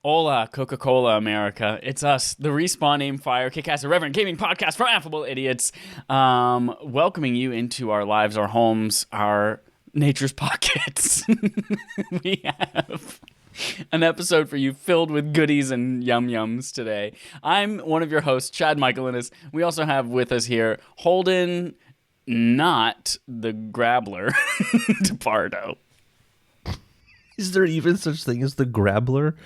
Hola, Coca-Cola America. It's us, the Respawn Aim Fire Kick-Ass Irreverent Gaming Podcast for Affable Idiots, welcoming you into our lives, our homes, our nature's pockets. We have an episode for you filled with goodies and yum-yums today. I'm one of your hosts, Chad Michaelinis. We also have with us here Holden, not the Grabbler, DePardo. Is there even such thing as the Grabbler?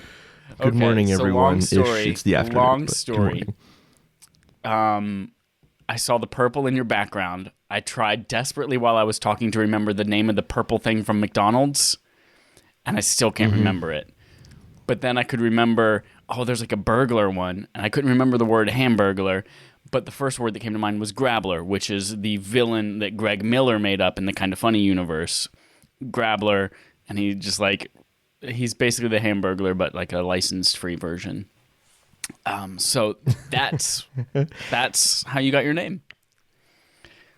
Good morning, so everyone. Long story. It's the afternoon. Long story. I saw the purple in your background. I tried desperately while I was talking to remember the name of the purple thing from McDonald's, and I still can't remember it. But then I could remember, there's like a burglar one, and I couldn't remember the word hamburglar, but the first word that came to mind was Grabbler, which is the villain that Greg Miller made up in the Kinda Funny universe. Grabbler, and he just he's basically the Hamburglar, but like a licensed-free version. So that's how you got your name.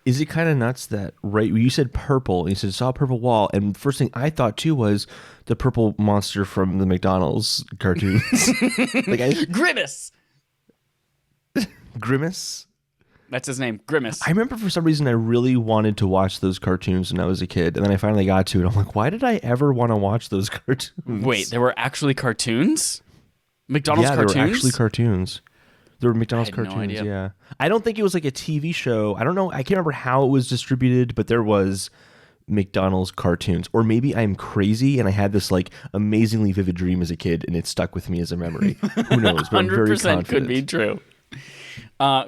Is it kind of nuts that you said purple, and you said saw a purple wall, and the first thing I thought too was the purple monster from the McDonald's cartoons. Grimace. Grimace? That's his name, Grimace. I remember for some reason I really wanted to watch those cartoons when I was a kid, and then I finally got to it. I'm like, why did I ever want to watch those cartoons? Wait, there were actually cartoons? McDonald's cartoons? There were actually cartoons. There were McDonald's cartoons, no idea. Yeah. I don't think it was like a TV show. I don't know. I can't remember how it was distributed, but there was McDonald's cartoons. Or maybe I'm crazy and I had this like amazingly vivid dream as a kid and it stuck with me as a memory. Who knows? But 100% I'm very confident. Could be true.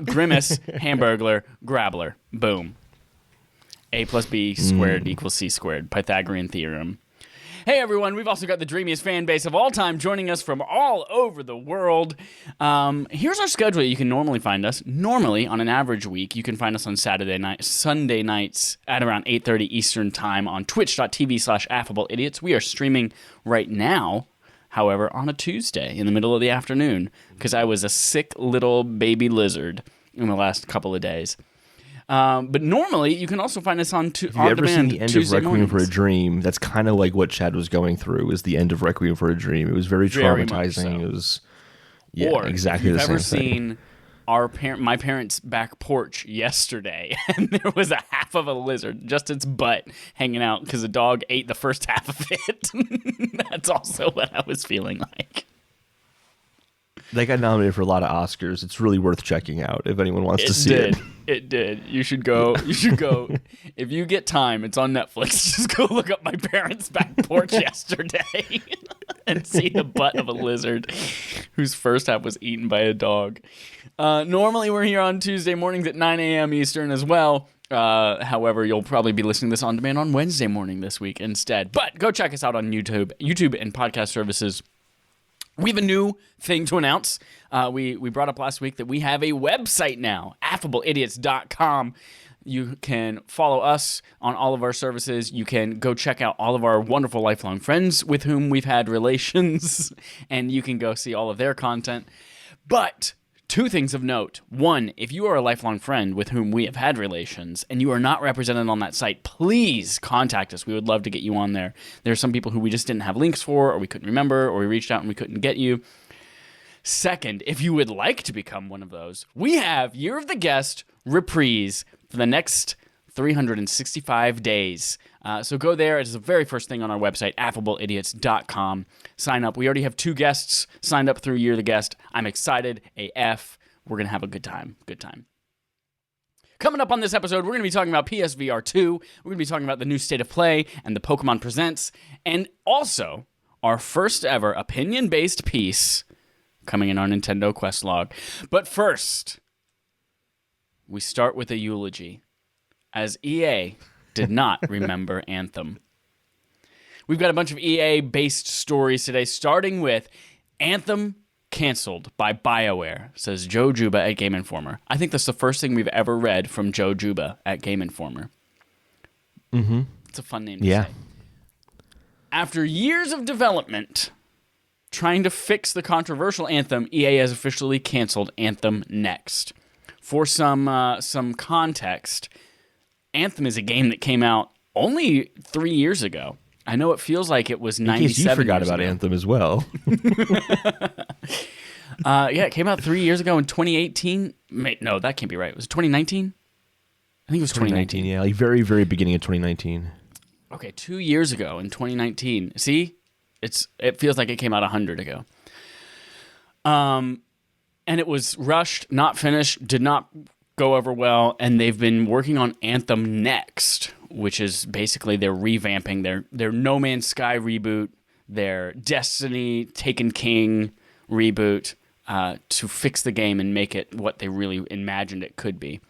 Grimace, Hamburglar, Grabbler. Boom. A plus B squared equals C squared. Pythagorean theorem. Hey everyone, we've also got the dreamiest fan base of all time joining us from all over the world. Here's our schedule. You can normally find us. Normally, on an average week, you can find us on Sunday nights at around 8:30 Eastern Time on twitch.tv/affableidiots. We are streaming right now, however, on a Tuesday in the middle of the afternoon because I was a sick little baby lizard in the last couple of days. But normally, you can also find us on demand Tuesday mornings. Have you ever seen the end of Requiem for a Dream? That's kind of like what Chad was going through, is the end of Requiem for a Dream. It was very traumatizing. So. It was, exactly the same thing. If you've ever seen my parents' back porch yesterday, and there was a half of a lizard, just its butt hanging out because a dog ate the first half of it. That's also what I was feeling like. They got nominated for a lot of Oscars. It's really worth checking out if anyone wants to see it. It did. You should go. If you get time, it's on Netflix. Just go look up my parents' back porch yesterday and see the butt of a lizard whose first half was eaten by a dog. Normally, we're here on Tuesday mornings at 9 a.m. Eastern as well. However, you'll probably be listening to this on demand on Wednesday morning this week instead. But go check us out on YouTube and podcast services. We have a new thing to announce. We brought up last week that we have a website now, affableidiots.com. You can follow us on all of our services. You can go check out all of our wonderful lifelong friends with whom we've had relations, and you can go see all of their content. But two things of note. One, if you are a lifelong friend with whom we have had relations and you are not represented on that site, please contact us. We would love to get you on there. There are some people who we just didn't have links for, or we couldn't remember, or we reached out and we couldn't get you. Second, if you would like to become one of those, we have Year of the Guest reprise for the next 365 days. So go there. It's the very first thing on our website, affableidiots.com. Sign up. We already have 2 guests signed up through Year of the Guest. I'm excited AF. We're going to have a good time. Good time. Coming up on this episode, we're going to be talking about PSVR 2. We're going to be talking about the new State of Play and the Pokemon Presents. And also, our first ever opinion-based piece coming in our Nintendo Quest log. But first, we start with a eulogy, as EA did not remember Anthem. We've got a bunch of EA-based stories today, starting with Anthem canceled by BioWare, says Joe Juba at Game Informer. I think that's the first thing we've ever read from Joe Juba at Game Informer. Mm-hmm. It's a fun name to say. After years of development trying to fix the controversial Anthem, EA has officially canceled Anthem Next. For some context, Anthem is a game that came out only 3 years ago. I know it feels like it was In 97 case you forgot years about ago. Anthem as well. Yeah, it came out 3 years ago in 2018. No, that can't be right. Was it 2019? I think it was 2019. Yeah, like very, very beginning of 2019. Okay, 2 years ago in 2019. See? It feels like it came out 100 ago. And it was rushed, not finished, did not go over well, and they've been working on Anthem Next, which is basically they're revamping their No Man's Sky reboot, their Destiny Taken King reboot, to fix the game and make it what they really imagined it could be.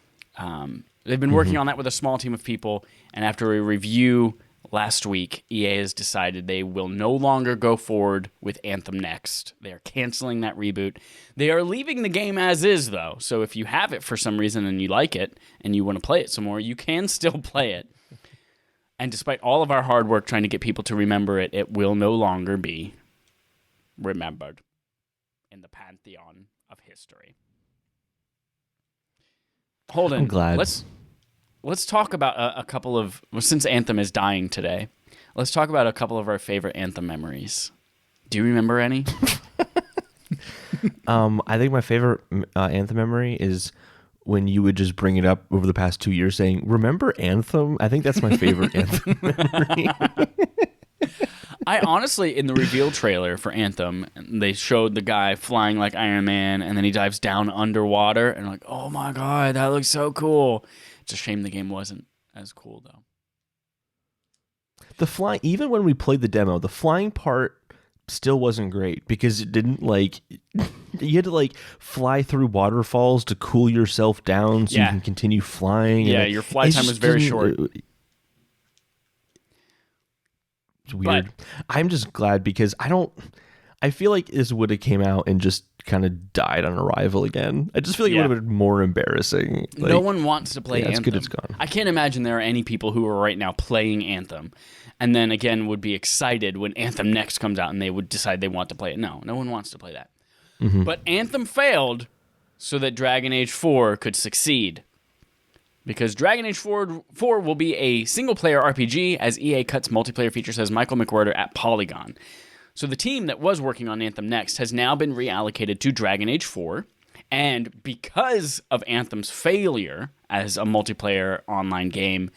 They've been working on that with a small team of people, and after a review last week, EA has decided they will no longer go forward with Anthem Next. They are canceling that reboot. They are leaving the game as is, though. So if you have it for some reason and you like it and you want to play it some more, you can still play it. And despite all of our hard work trying to get people to remember it, it will no longer be remembered in the pantheon of history. Holden, I'm glad. Let's talk about a couple of, since Anthem is dying today, let's talk about a couple of our favorite Anthem memories. Do you remember any? I think my favorite Anthem memory is when you would just bring it up over the past 2 years saying, remember Anthem? I think that's my favorite Anthem memory. I honestly, in the reveal trailer for Anthem, they showed the guy flying like Iron Man, and then he dives down underwater, and I'm like, oh my God, that looks so cool. It's a shame the game wasn't as cool, though. The flying, even when we played the demo, the flying part still wasn't great because it didn't you had to fly through waterfalls to cool yourself down so you can continue flying. Yeah, your flight time was very short. It's weird. But I'm just glad because I feel like this would have came out and just kind of died on arrival again. I just feel like it would have been more embarrassing. No one wants to play Anthem. It's good it's gone. I can't imagine there are any people who are right now playing Anthem and then again would be excited when Anthem Next comes out and they would decide they want to play it. No one wants to play that. Mm-hmm. But Anthem failed so that Dragon Age 4 could succeed. Because Dragon Age 4 will be a single-player RPG as EA cuts multiplayer features, says Michael McWhorter at Polygon. So the team that was working on Anthem Next has now been reallocated to Dragon Age 4, and because of Anthem's failure as a multiplayer online game,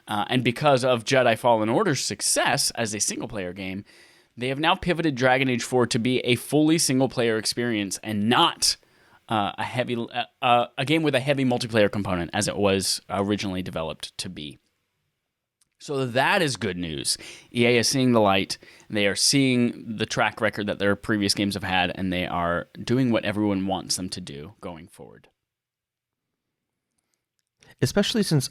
and because of Jedi Fallen Order's success as a single-player game, they have now pivoted Dragon Age 4 to be a fully single-player experience and not a game with a heavy multiplayer component as it was originally developed to be. So that is good news. EA is seeing the light. They are seeing the track record that their previous games have had, and they are doing what everyone wants them to do going forward. Especially since,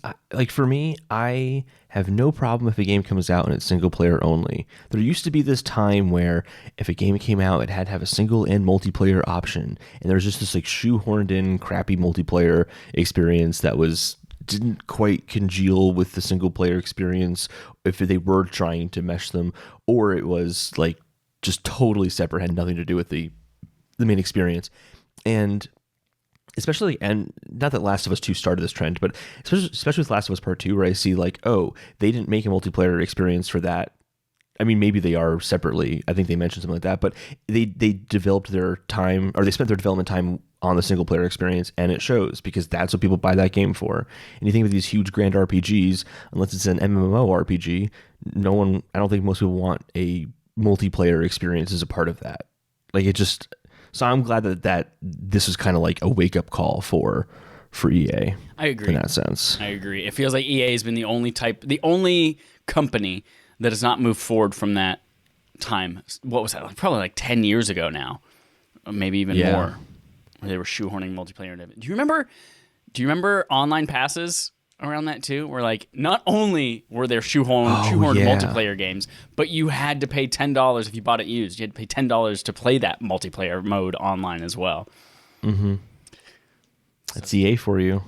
for me, I have no problem if a game comes out and it's single player only. There used to be this time where if a game came out, it had to have a single and multiplayer option, and there was just this shoehorned in crappy multiplayer experience that didn't quite congeal with the single player experience if they were trying to mesh them, or it was just totally separate, had nothing to do with the main experience. And especially, and not that Last of Us 2 started this trend, but especially with Last of Us Part 2, where I see they didn't make a multiplayer experience for that. I mean, maybe they are separately. I think they mentioned something like that, but they developed their time, or they spent their development time on the single player experience, and it shows because that's what people buy that game for. And you think of these huge grand RPGs, unless it's an MMO RPG, I don't think most people want a multiplayer experience as a part of that. So I'm glad that this is kind of a wake up call for EA. I agree. In that sense. I agree. It feels like EA has been the only company that has not moved forward from that time. What was that? Probably 10 years ago now, or maybe even more. Where they were shoehorning multiplayer into it. Do you remember online passes around that too? Where not only were there shoehorned multiplayer games, but you had to pay $10 if you bought it used. You had to pay $10 to play that multiplayer mode online as well. Mm-hmm. That's EA for you.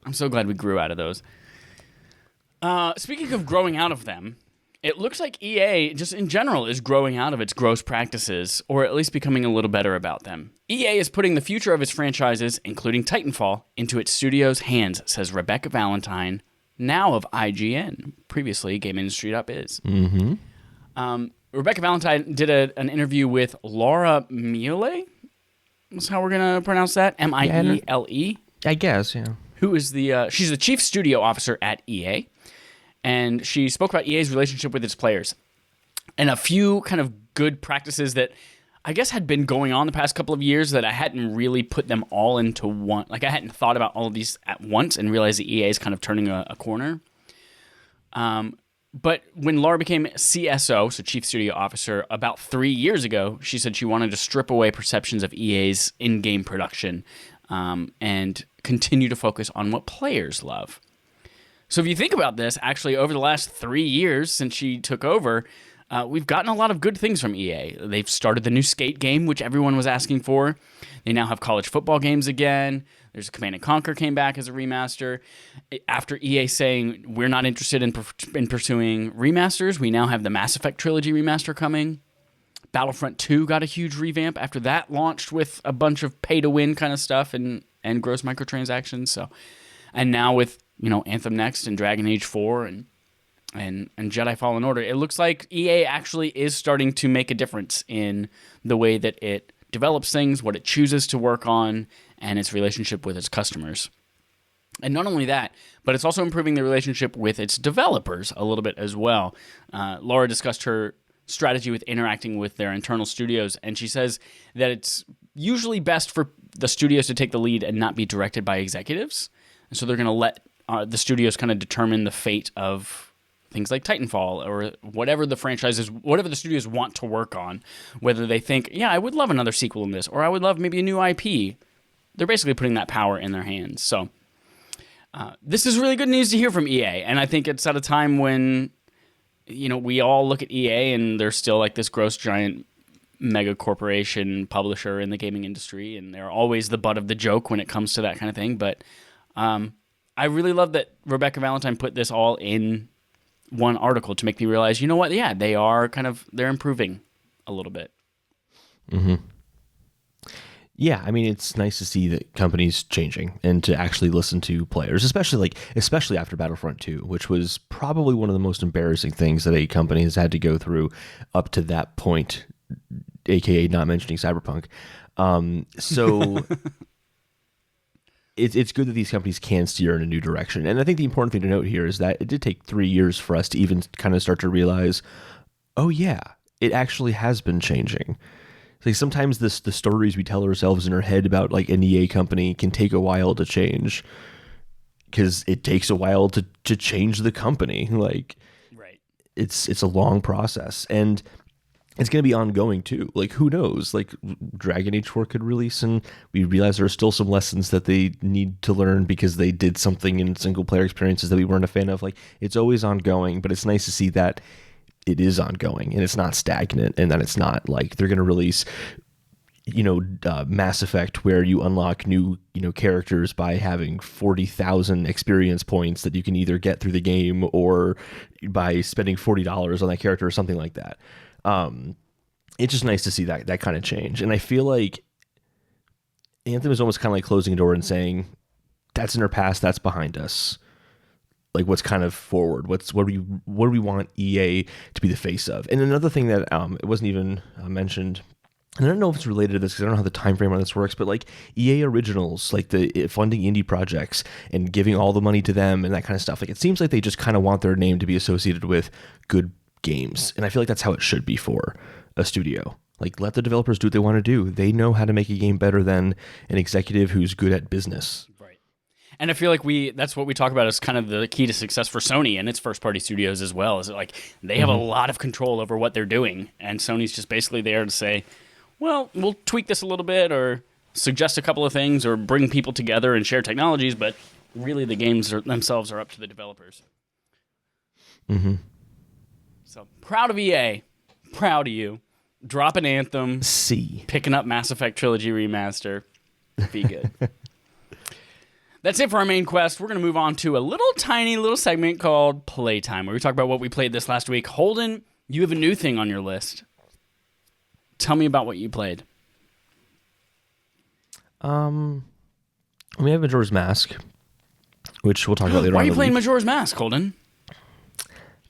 I'm so glad we grew out of those. Speaking of growing out of them, it looks like EA, just in general, is growing out of its gross practices, or at least becoming a little better about them. EA is putting the future of its franchises, including Titanfall, into its studio's hands, says Rebecca Valentine, now of IGN, previously GameIndustry.biz. Mm-hmm. Rebecca Valentine did an interview with Laura Miele. That's how we're going to pronounce that. Miele. I guess, yeah. Who is she's the chief studio officer at EA. And she spoke about EA's relationship with its players and a few kind of good practices that I guess had been going on the past couple of years that I hadn't really put them all into one. Like I hadn't thought about all of these at once and realized that EA is kind of turning a corner. But when Laura became CSO, so Chief Studio Officer, about 3 years ago, she said she wanted to strip away perceptions of EA's in-game production and continue to focus on what players love. So if you think about this, actually, over the last 3 years since she took over, we've gotten a lot of good things from EA. They've started the new Skate game, which everyone was asking for. They now have college football games again. There's Command & Conquer came back as a remaster. After EA saying we're not interested in pursuing remasters, we now have the Mass Effect Trilogy remaster coming. Battlefront 2 got a huge revamp after that launched with a bunch of pay-to-win kind of stuff and gross microtransactions. So, and now with Anthem Next and Dragon Age 4 and Jedi Fallen Order, it looks like EA actually is starting to make a difference in the way that it develops things, what it chooses to work on, and its relationship with its customers. And not only that, but it's also improving the relationship with its developers a little bit as well. Laura discussed her strategy with interacting with their internal studios, and she says that it's usually best for the studios to take the lead and not be directed by executives. And so they're going to let the studios kind of determine the fate of things like Titanfall or whatever the franchises, whatever the studios want to work on, whether they think, yeah, I would love another sequel in this, or I would love maybe a new IP. They're basically putting that power in their hands. So this is really good news to hear from EA, and I think it's at a time when we all look at EA and they're still like this gross giant mega corporation publisher in the gaming industry, and they're always the butt of the joke when it comes to that kind of thing. But I really love that Rebecca Valentine put this all in one article to make me realize, you know what? Yeah, they're improving a little bit. Mm-hmm. Yeah, I mean, it's nice to see that companies changing and to actually listen to players, especially after Battlefront 2, which was probably one of the most embarrassing things that a company has had to go through up to that point, aka not mentioning Cyberpunk. So it's good that these companies can steer in a new direction. And I think the important thing to note here is that it did take 3 years for us to even kind of start to realize, oh yeah, it actually has been changing. Like sometimes the stories we tell ourselves in our head about like an EA company can take a while to change because it takes a while to change the company. Like, right. It's a long process, and it's going to be ongoing too. Like, who knows? Like, Dragon Age 4 could release, and we realize there are still some lessons that they need to learn because they did something in single player experiences that we weren't a fan of. Like, it's always ongoing, but it's nice to see that it is ongoing and it's not stagnant, and that it's not like they're going to release, Mass Effect where you unlock new, characters by having 40,000 experience points that you can either get through the game or by spending $40 on that character or something like that. It's just nice to see that kind of change. And I feel like Anthem is almost kind of like closing a door and saying, that's in our past, that's behind us. Like, what's kind of forward? What do we want EA to be the face of? And another thing that it wasn't even mentioned, and I don't know if it's related to this because I don't know how the time frame on this works, but like EA Originals, like the funding indie projects and giving all the money to them and that kind of stuff. Like, it seems like they just kind of want their name to be associated with good games, and I feel like that's how it should be for a studio. Like, let the developers do what they want to do. They know how to make a game better than an executive who's good at business. And I feel like that's what we talk about as kind of the key to success for Sony and its first-party studios as well, is like they have a lot of control over what they're doing, and Sony's just basically there to say, well, we'll tweak this a little bit or suggest a couple of things or bring people together and share technologies, but really the games themselves are up to the developers. Mm-hmm. So, proud of EA. Proud of you. Drop an Anthem. Picking up Mass Effect Trilogy Remaster. Be good. That's it for our main quest. We're going to move on to a tiny little segment called Playtime, where we talk about what we played this last week. Holden, you have a new thing on your list. Tell me about what you played. We have Majora's Mask, which we'll talk about later on. Why are you playing Majora's Mask, Holden?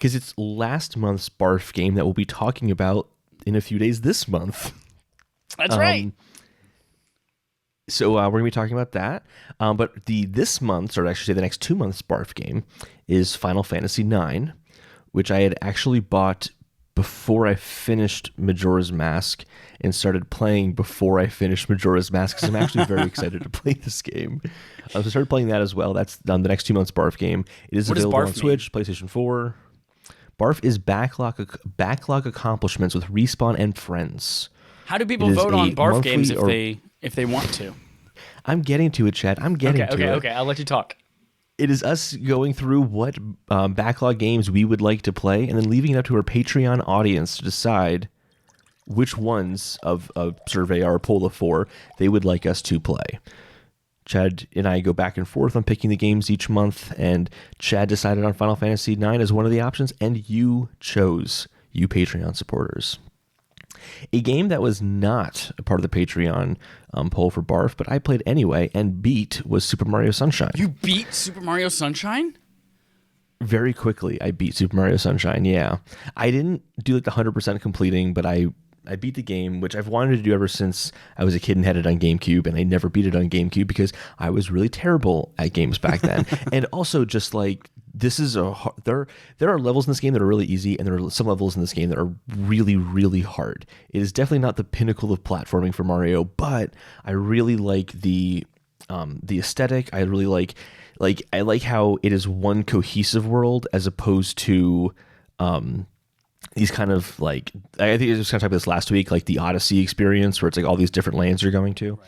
because it's last month's Barf game that we'll be talking about in a few days this month. That's right. So we're going to be talking about that. But this month's, or I should say the next 2 months' Barf game is Final Fantasy IX, which I had actually bought before I finished Majora's Mask and started playing before I finished Majora's Mask, because I'm actually very excited to play this game. So I started playing that as well. That's the next 2 months' Barf game. It is available on Switch, PlayStation 4. Barf is backlog accomplishments with Respawn and friends. How do people vote on Barf games if they want to? I'm getting to it, Chad. I'm getting to it. Okay. I'll let you talk. It is us going through what backlog games we would like to play and then leaving it up to our Patreon audience to decide which ones of a survey or poll of 4 they would like us to play. Chad and I go back and forth on picking the games each month, and Chad decided on Final Fantasy IX as one of the options, and you chose, you Patreon supporters. A game that was not a part of the Patreon poll for Barf, but I played anyway and beat, was Super Mario Sunshine. You beat Super Mario Sunshine? Very quickly, I beat Super Mario Sunshine, yeah. I didn't do like the 100% completing, but I beat the game, which I've wanted to do ever since I was a kid and had it on GameCube, and I never beat it on GameCube because I was really terrible at games back then. And also just like, this is there are levels in this game that are really easy, and there are some levels in this game that are really, really hard. It is definitely not the pinnacle of platforming for Mario, but I really like the aesthetic. I really I like how it is one cohesive world as opposed to these kind of like, I think I was kind of talking about this last week, like the Odyssey experience where it's like all these different lands you're going to.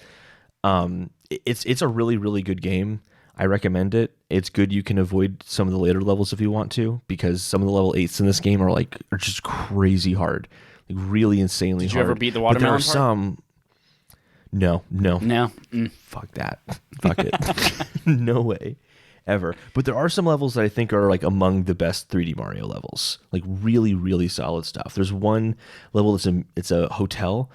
It's a really, really good game. I recommend it. It's good. You can avoid some of the later levels if you want to, because some of the level 8s in this game are just crazy hard, like really insanely hard. Did you ever beat the watermelon part? There are some. No. Fuck that. Fuck it. No way. Ever. But there are some levels that I think are like among the best 3D Mario levels. Like really, really solid stuff. There's one level it's a hotel,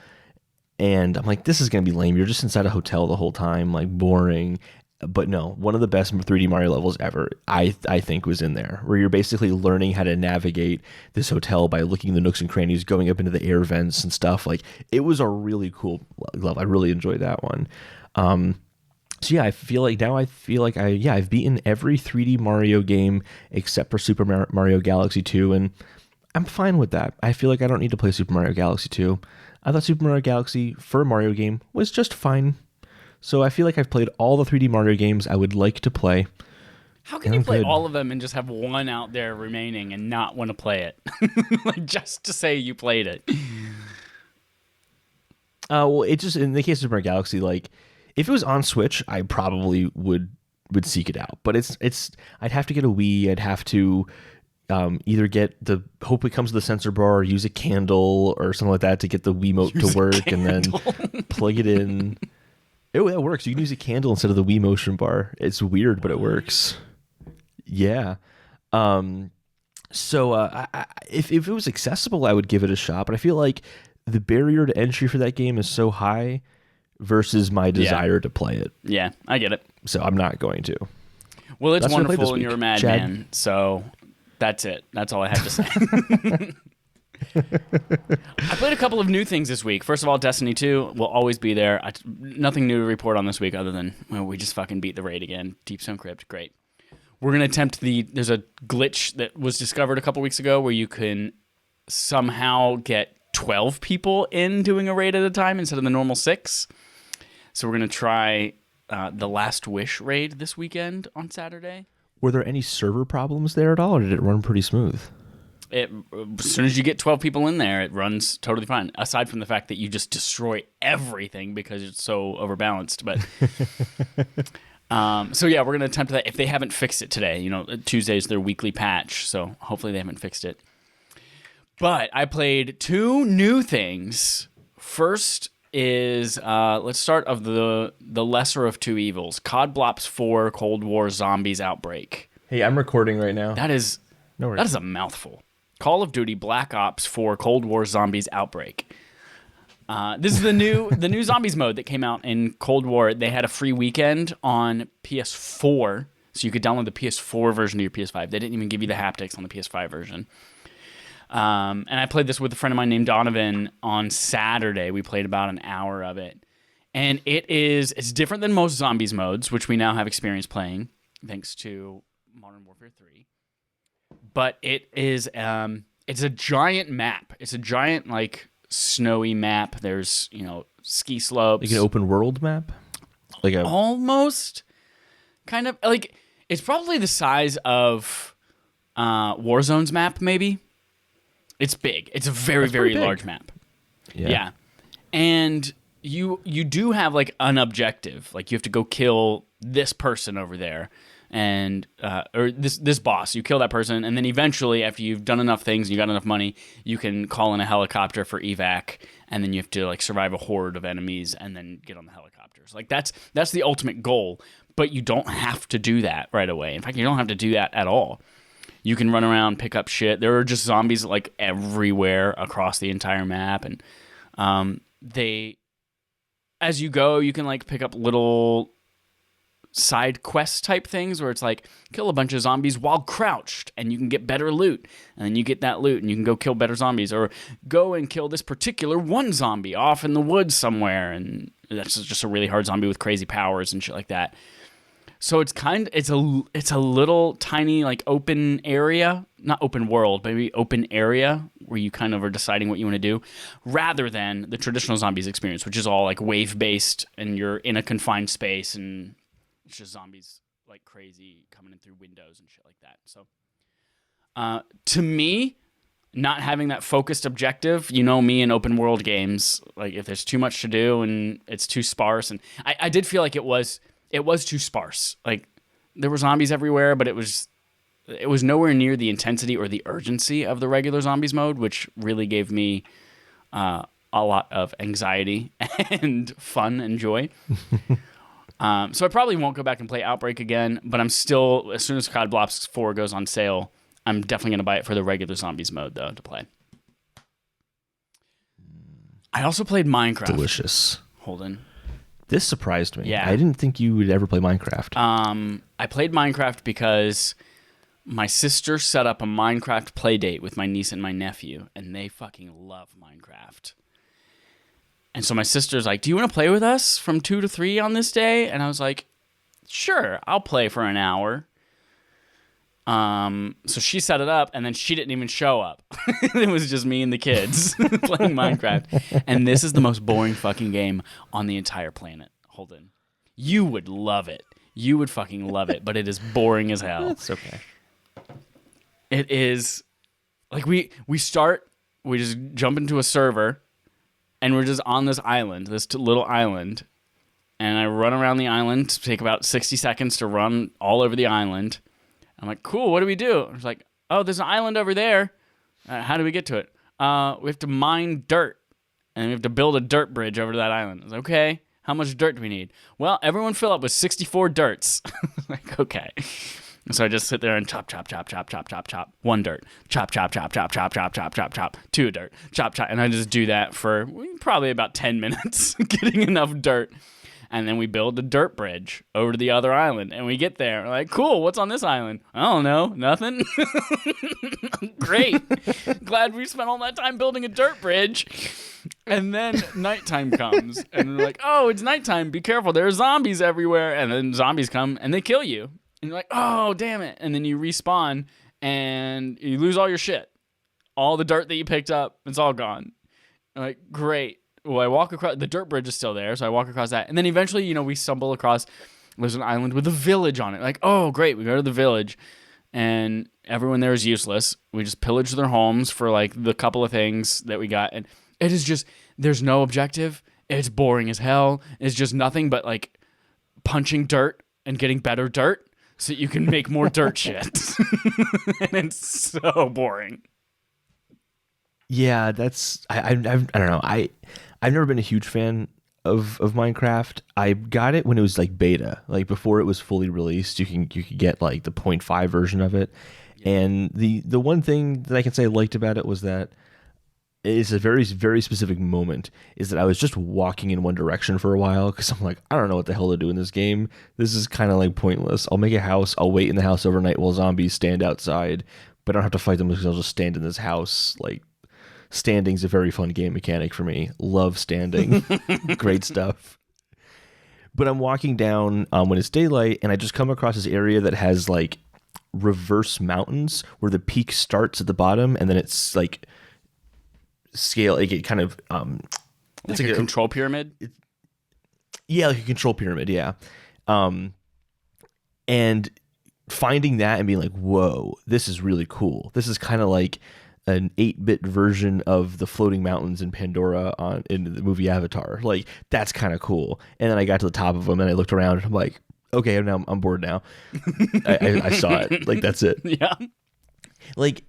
and I'm like, this is gonna be lame. You're just inside a hotel the whole time, like boring. But no, one of the best 3D Mario levels ever, I think, was in there, where you're basically learning how to navigate this hotel by looking in the nooks and crannies, going up into the air vents and stuff. Like, it was a really cool level. I really enjoyed that one. So yeah, I've beaten every 3D Mario game except for Super Mario Galaxy 2, and I'm fine with that. I feel like I don't need to play Super Mario Galaxy 2. I thought Super Mario Galaxy for a Mario game was just fine. So I feel like I've played all the 3D Mario games I would like to play. How can you play all of them and just have one out there remaining and not want to play it? Like, just to say you played it. Well, it just, in the case of Super Mario Galaxy, like, if it was on Switch, I probably would seek it out. But I'd have to get a Wii. I'd have to either hope it comes with a sensor bar, or use a candle or something like that to get the Wiimote to work, and then plug it in. It works. You can use a candle instead of the Wii motion bar. It's weird, but it works. Yeah. So if it was accessible, I would give it a shot. But I feel like the barrier to entry for that game is so high versus my desire to play it. Yeah, I get it. So I'm not going to. Well, it's wonderful and you're a madman. So that's it. That's all I have to say. I played a couple of new things this week. First of all, Destiny 2 will always be there. Nothing new to report on this week other than, well, we just fucking beat the raid again. Deep Stone Crypt, great. We're going to attempt there's a glitch that was discovered a couple weeks ago where you can somehow get 12 people in doing a raid at a time instead of the normal 6. So we're going to try the Last Wish raid this weekend on Saturday. Were there any server problems there at all, or did it run pretty smooth? As soon as you get 12 people in there, it runs totally fine, aside from the fact that you just destroy everything because it's so overbalanced. But so yeah, we're going to attempt that if they haven't fixed it today. Tuesday's their weekly patch, so hopefully they haven't fixed it. But I played 2 new things. First is, let's start of the lesser of 2 evils, COD Blops 4 Cold War Zombies Outbreak. Hey, I'm recording right now. That is a mouthful. Call of Duty Black Ops 4 Cold War Zombies Outbreak. This is the new Zombies mode that came out in Cold War. They had a free weekend on PS4 So you could download the PS4 version to your PS5. They didn't even give you the haptics on the PS5 version. And I played this with a friend of mine named Donovan on Saturday. We played about an hour of it. And it's different than most zombies modes, which we now have experience playing, thanks to Modern Warfare 3. But it's a giant map. It's a giant, like, snowy map. There's, ski slopes. Like an open world map? Almost. Kind of. Like, it's probably the size of Warzone's map, maybe. It's big. It's a very, very large map. Yeah. And you do have, like, an objective. Like, you have to go kill this person over there. And or this boss, you kill that person, and then eventually, after you've done enough things and you got enough money, you can call in a helicopter for evac, and then you have to, like, survive a horde of enemies and then get on the helicopters. Like, that's the ultimate goal, but you don't have to do that right away. In fact, you don't have to do that at all. You can run around, pick up shit. There are just zombies, like, everywhere across the entire map, and as you go, you can, like, pick up little side quest type things where it's like kill a bunch of zombies while crouched and you can get better loot, and then you get that loot and you can go kill better zombies, or go and kill this particular one zombie off in the woods somewhere, and that's just a really hard zombie with crazy powers and shit like that. So it's a little tiny, like, open area, not open world, but maybe open area where you kind of are deciding what you want to do, rather than the traditional zombies experience, which is all, like, wave based and you're in a confined space and it's just zombies like crazy coming in through windows and shit like that. So, to me, not having that focused objective, me in open world games, like, if there's too much to do and it's too sparse, and I did feel like it was too sparse. Like, there were zombies everywhere, but it was nowhere near the intensity or the urgency of the regular zombies mode, which really gave me a lot of anxiety and fun and joy. So I probably won't go back and play Outbreak again, but I'm still, as soon as COD Blops 4 goes on sale, I'm definitely going to buy it for the regular zombies mode, though, to play. I also played Minecraft. Delicious. Holden. This surprised me. Yeah. I didn't think you would ever play Minecraft. I played Minecraft because my sister set up a Minecraft play date with my niece and my nephew, and they fucking love Minecraft. And so my sister's like, do you want to play with us from 2 to 3 on this day? And I was like, sure, I'll play for an hour. So she set it up, and then she didn't even show up. It was just me and the kids playing Minecraft. And this is the most boring fucking game on the entire planet, Holden. You would love it. You would fucking love it, but it is boring as hell. That's okay. It is, like, we just jump into a server, and we're just on this island, this little island, and I run around the island, take about 60 seconds to run all over the island. I'm like, cool, what do we do? I was like, oh, there's an island over there. How do we get to it? We have to mine dirt, and we have to build a dirt bridge over to that island. I was like, okay, how much dirt do we need? Well, everyone fill up with 64 dirts. Like, okay. So I just sit there and chop, chop, chop, chop, chop, chop, chop. 1 dirt. Chop, chop, chop, chop, chop, chop, chop, chop, chop. 2 dirt. Chop, chop. And I just do that for probably about 10 minutes, getting enough dirt. And then we build a dirt bridge over to the other island. And we get there. We're like, cool, what's on this island? I don't know. Nothing. Great. Glad we spent all that time building a dirt bridge. And then nighttime comes. And we're like, oh, it's nighttime. Be careful. There are zombies everywhere. And then zombies come and they kill you. And you're like, oh, damn it. And then you respawn and you lose all your shit. All the dirt that you picked up, it's all gone. I'm like, great. Well, I walk across, the dirt bridge is still there, so I walk across that. And then eventually, we stumble across, there's an island with a village on it. Like, oh, great. We go to the village and everyone there is useless. We just pillage their homes for, like, the couple of things that we got. And it is just, there's no objective. It's boring as hell. It's just nothing but, like, punching dirt and getting better dirt. So you can make more dirt shit. And it's so boring. Yeah, that's I don't know. I've never been a huge fan of Minecraft. I got it when it was like beta, like before it was fully released. You could get like the 0.5 version of it. Yeah. And the one thing that I can say I liked about it was that it's a very, very specific moment, is that I was just walking in one direction for a while because I'm like, I don't know what the hell to do in this game. This is kind of like pointless. I'll make a house. I'll wait in the house overnight while zombies stand outside, but I don't have to fight them because I'll just stand in this house. Like, standing's a very fun game mechanic for me. Love standing. Great stuff. But I'm walking down when it's daylight, and I just come across this area that has like reverse mountains where the peak starts at the bottom, and then it's like scale. Like it kind of it's like a control pyramid. Yeah, like a control pyramid. Yeah, and finding that and being like, whoa, this is really cool. This is kind of like an 8-bit version of the floating mountains in Pandora in the movie Avatar. Like, that's kind of cool. And then I got to the top of them and I looked around and I'm like, okay, I'm bored now. I saw it. Like, that's it. Yeah. Like,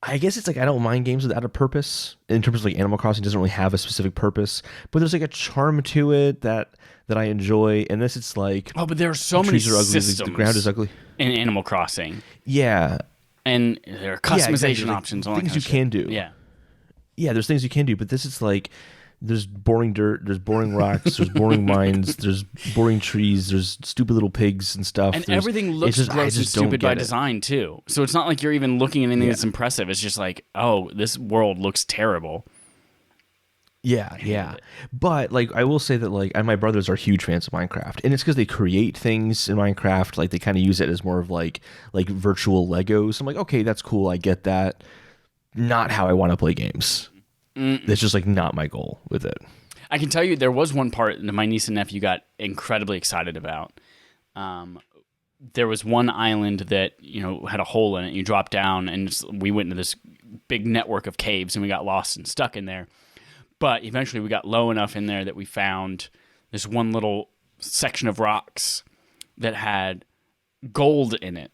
I guess it's like I don't mind games without a purpose. In terms of like Animal Crossing doesn't really have a specific purpose, but there's like a charm to it that I enjoy. And this, it's like, oh, but there are so many systems. The ground is ugly in Animal Crossing. Yeah. And there are customization options, like, things you can do. Yeah, there's things you can do, but this is like there's boring dirt, there's boring rocks, there's boring mines, there's boring trees, there's stupid little pigs and stuff. And everything looks gross and stupid by design too. So it's not like you're even looking at anything that's impressive. It's just like, oh, this world looks terrible. Yeah. But like I will say that like my brothers are huge fans of Minecraft, and it's because they create things in Minecraft. Like they kind of use it as more of like virtual Legos. I'm like, okay, that's cool. I get that. Not how I want to play games. That's just like not my goal with it. I can tell you there was one part that my niece and nephew got incredibly excited about. There was one island that, had a hole in it. You drop down and we went into this big network of caves and we got lost and stuck in there. But eventually we got low enough in there that we found this one little section of rocks that had gold in it.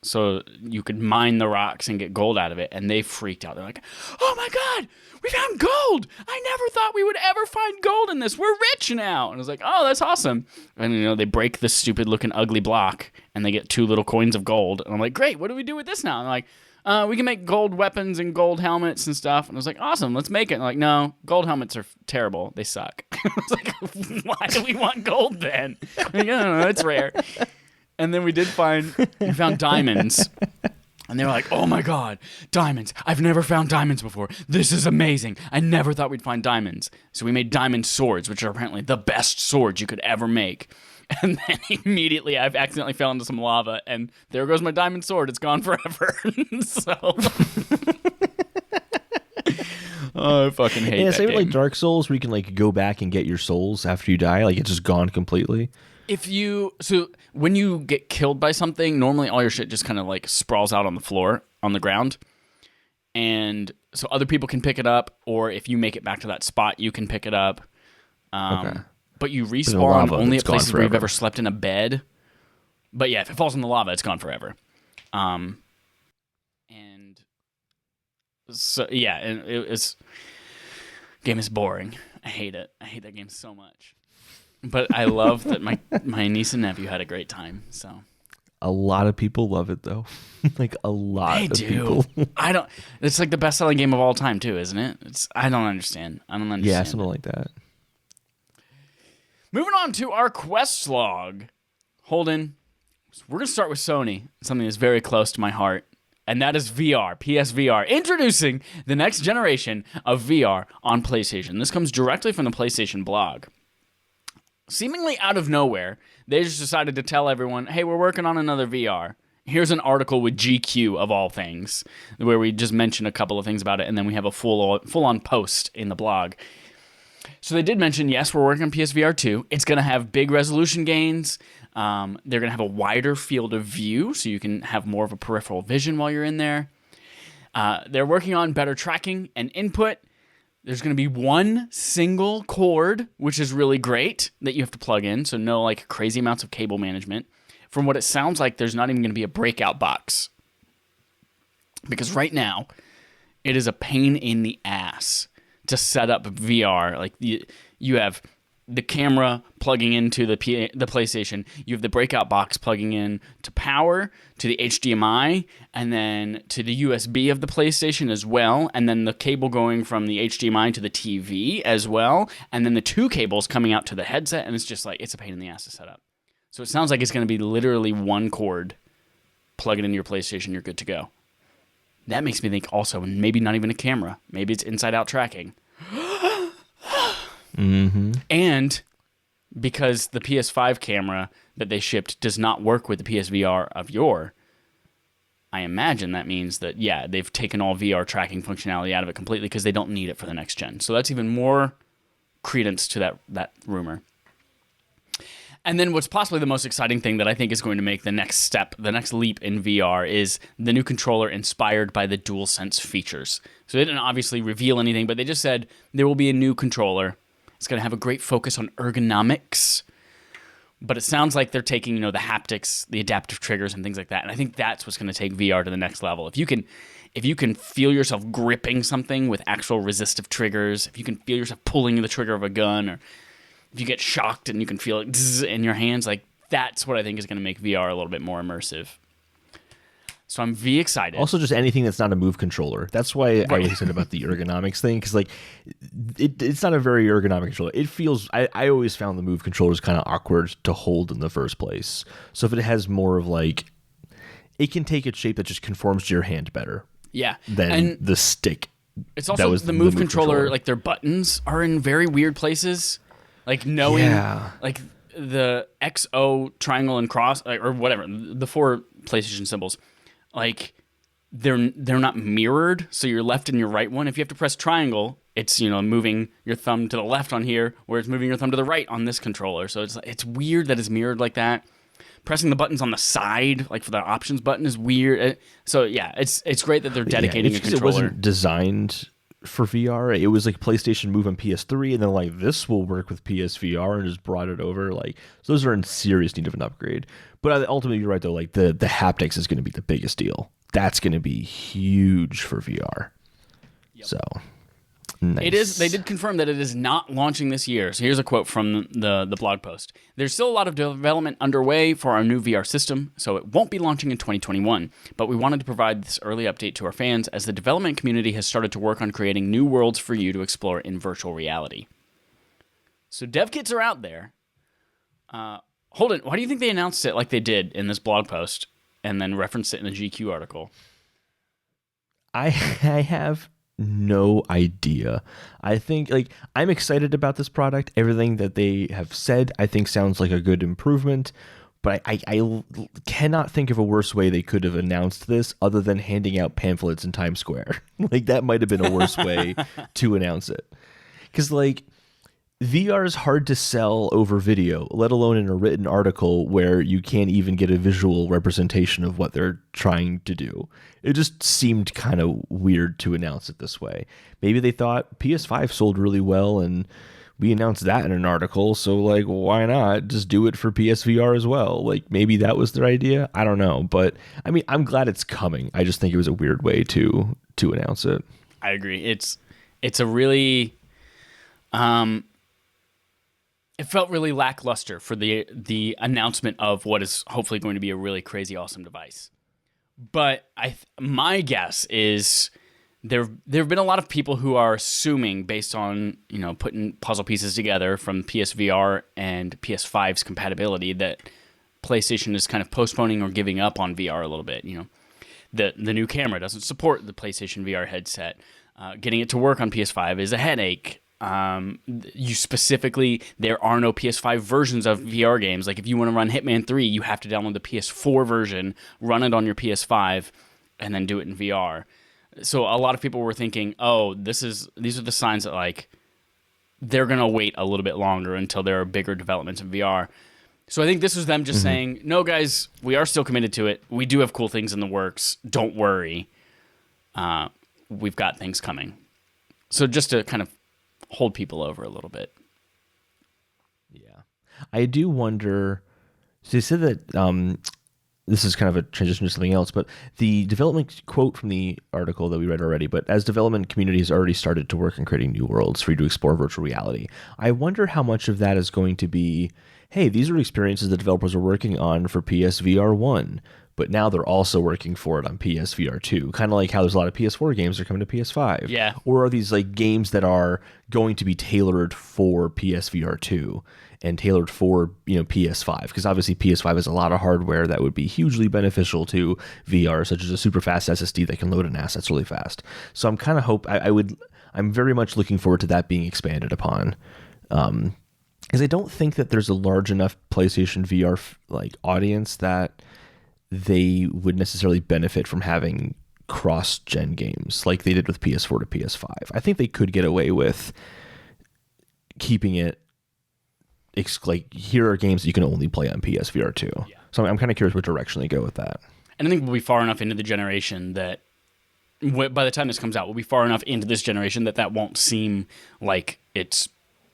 So you could mine the rocks and get gold out of it. And they freaked out. They're like, oh my God, we found gold. I never thought we would ever find gold in this. We're rich now. And I was like, oh, that's awesome. And, they break this stupid looking ugly block and they get 2 little coins of gold. And I'm like, great, what do we do with this now? And they're like, we can make gold weapons and gold helmets and stuff. And I was like, awesome, let's make it. And like, no, gold helmets are terrible. They suck. I was like, why do we want gold then? Like, I don't know, it's rare. And then we found diamonds. And they were like, oh my God, diamonds. I've never found diamonds before. This is amazing. I never thought we'd find diamonds. So we made diamond swords, which are apparently the best swords you could ever make. And then immediately I've accidentally fell into some lava, and there goes my diamond sword. It's gone forever. So, I fucking hate that game. Like Dark Souls, where you can like go back and get your souls after you die. Like it's just gone completely. When you get killed by something, normally all your shit just kind of like sprawls out on the floor, on the ground. And so other people can pick it up, or if you make it back to that spot, you can pick it up. Okay. But you respawn only at places where you've ever slept in a bed. But yeah, if it falls in the lava, it's gone forever. And so yeah, game is boring. I hate it. I hate that game so much. But I love that my niece and nephew had a great time. So a lot of people love it though. Like a lot of people. It's like the best selling game of all time too, isn't it? I don't understand. Yeah, something like that. Moving on to our quest log. Holden, we're going to start with Sony, something that's very close to my heart, and that is VR, PSVR, introducing the next generation of VR on PlayStation. This comes directly from the PlayStation blog. Seemingly out of nowhere, they just decided to tell everyone, hey, we're working on another VR. Here's an article with GQ, of all things, where we just mention a couple of things about it, and then we have a full-on post in the blog. So they did mention, yes, we're working on PSVR 2. It's going to have big resolution gains. They're going to have a wider field of view, so you can have more of a peripheral vision while you're in there. They're working on better tracking and input. There's going to be one single cord, which is really great, that you have to plug in, so no like crazy amounts of cable management. From what it sounds like, there's not even going to be a breakout box. Because right now, it is a pain in the ass to set up VR. Like you have the camera plugging into the PlayStation. You have the breakout box plugging in to power, to the HDMI, and then to the USB of the PlayStation as well, and then the cable going from the HDMI to the TV as well, and then the 2 cables coming out to the headset, and it's just like, it's a pain in the ass to set up. So it sounds like it's going to be literally one cord, plug it into your PlayStation, you're good to go. That makes me think also, maybe not even a camera. Maybe it's inside-out tracking. Mm-hmm. And because the PS5 camera that they shipped does not work with the PSVR of yore, I imagine that means that, yeah, they've taken all VR tracking functionality out of it completely because they don't need it for the next gen. So that's even more credence to that rumor. And then what's possibly the most exciting thing that I think is going to make the next step, the next leap in VR, is the new controller inspired by the DualSense features. So they didn't obviously reveal anything, but they just said there will be a new controller. It's going to have a great focus on ergonomics, but it sounds like they're taking, the haptics, the adaptive triggers, and things like that. And I think that's what's going to take VR to the next level. If you can feel yourself gripping something with actual resistive triggers, if you can feel yourself pulling the trigger of a gun, or if you get shocked and you can feel it in your hands, like that's what I think is going to make VR a little bit more immersive. So I'm excited. Also, just anything that's not a Move controller. That's why I was said about the ergonomics thing, because it's not a very ergonomic controller. It feels. I always found the Move controllers kind of awkward to hold in the first place. So if it has more of it can take a shape that just conforms to your hand better. Yeah, Than the stick. It's also the Move controller. Like their buttons are in very weird places. Like knowing, like the XO triangle and cross, or whatever, the 4 PlayStation symbols. Like they're not mirrored, so your left and your right one. If you have to press triangle, it's moving your thumb to the left on here, where it's moving your thumb to the right on this controller. So it's weird that it's mirrored like that. Pressing the buttons on the side, like for the options button, is weird. So yeah, it's great that they're dedicating a controller. It wasn't designed for VR. It was like PlayStation Move on PS3, and then this will work with PSVR, and just brought it over. So those are in serious need of an upgrade. But ultimately, you're right though. The haptics is going to be the biggest deal. That's going to be huge for VR. Yep. So nice. It is. They did confirm that it is not launching this year. So here's a quote from the blog post. There's still a lot of development underway for our new VR system, so it won't be launching in 2021. But we wanted to provide this early update to our fans as the development community has started to work on creating new worlds for you to explore in virtual reality. So dev kits are out there. Holden, why do you think they announced it like they did in this blog post and then referenced it in the GQ article? I have no idea. I think I'm excited about this product. Everything that they have said, I think, sounds like a good improvement. But I cannot think of a worse way they could have announced this other than handing out pamphlets in Times Square. That might have been a worse way to announce it. Because VR is hard to sell over video, let alone in a written article where you can't even get a visual representation of what they're trying to do. It just seemed kind of weird to announce it this way. Maybe they thought PS5 sold really well and we announced that in an article, so why not just do it for PSVR as well? Maybe that was their idea. I don't know, but I mean, I'm glad it's coming. I just think it was a weird way to announce it. I agree. It's a really it felt really lackluster for the announcement of what is hopefully going to be a really crazy awesome device. But my guess is there have been a lot of people who are assuming, based on putting puzzle pieces together from PSVR and PS5's compatibility, that PlayStation is kind of postponing or giving up on VR a little bit. The new camera doesn't support the PlayStation VR headset. Getting it to work on PS5 is a headache. There are no PS5 versions of VR games. If you want to run Hitman 3, you have to download the PS4 version, run it on your PS5, and then do it in VR. So a lot of people were thinking, these are the signs that they're going to wait a little bit longer until there are bigger developments in VR. So I think this was them just saying, no guys, we are still committed to it. We do have cool things in the works. Don't worry. We've got things coming. So just to kind of hold people over a little bit. Yeah. I do wonder, so they said that this is kind of a transition to something else, but the development quote from the article that we read already, but as development communities already started to work on creating new worlds for you to explore virtual reality, I wonder how much of that is going to be, hey, these are experiences that developers are working on for PSVR 1, but now they're also working for it on PSVR 2, kind of like how there's a lot of PS4 games that are coming to PS5. Yeah. Or are these like games that are going to be tailored for PSVR 2 and tailored for, PS5? Because obviously PS5 has a lot of hardware that would be hugely beneficial to VR, such as a super fast SSD that can load in assets really fast. So I'm kind of I'm very much looking forward to that being expanded upon. Because I don't think that there's a large enough PlayStation VR audience that they would necessarily benefit from having cross-gen games like they did with PS4 to PS5. I think they could get away with keeping it here are games that you can only play on PSVR 2. Yeah. So I'm kind of curious what direction they go with that. And I think we'll be far enough into the generation that by the time this comes out, we'll be far enough into this generation that won't seem like it's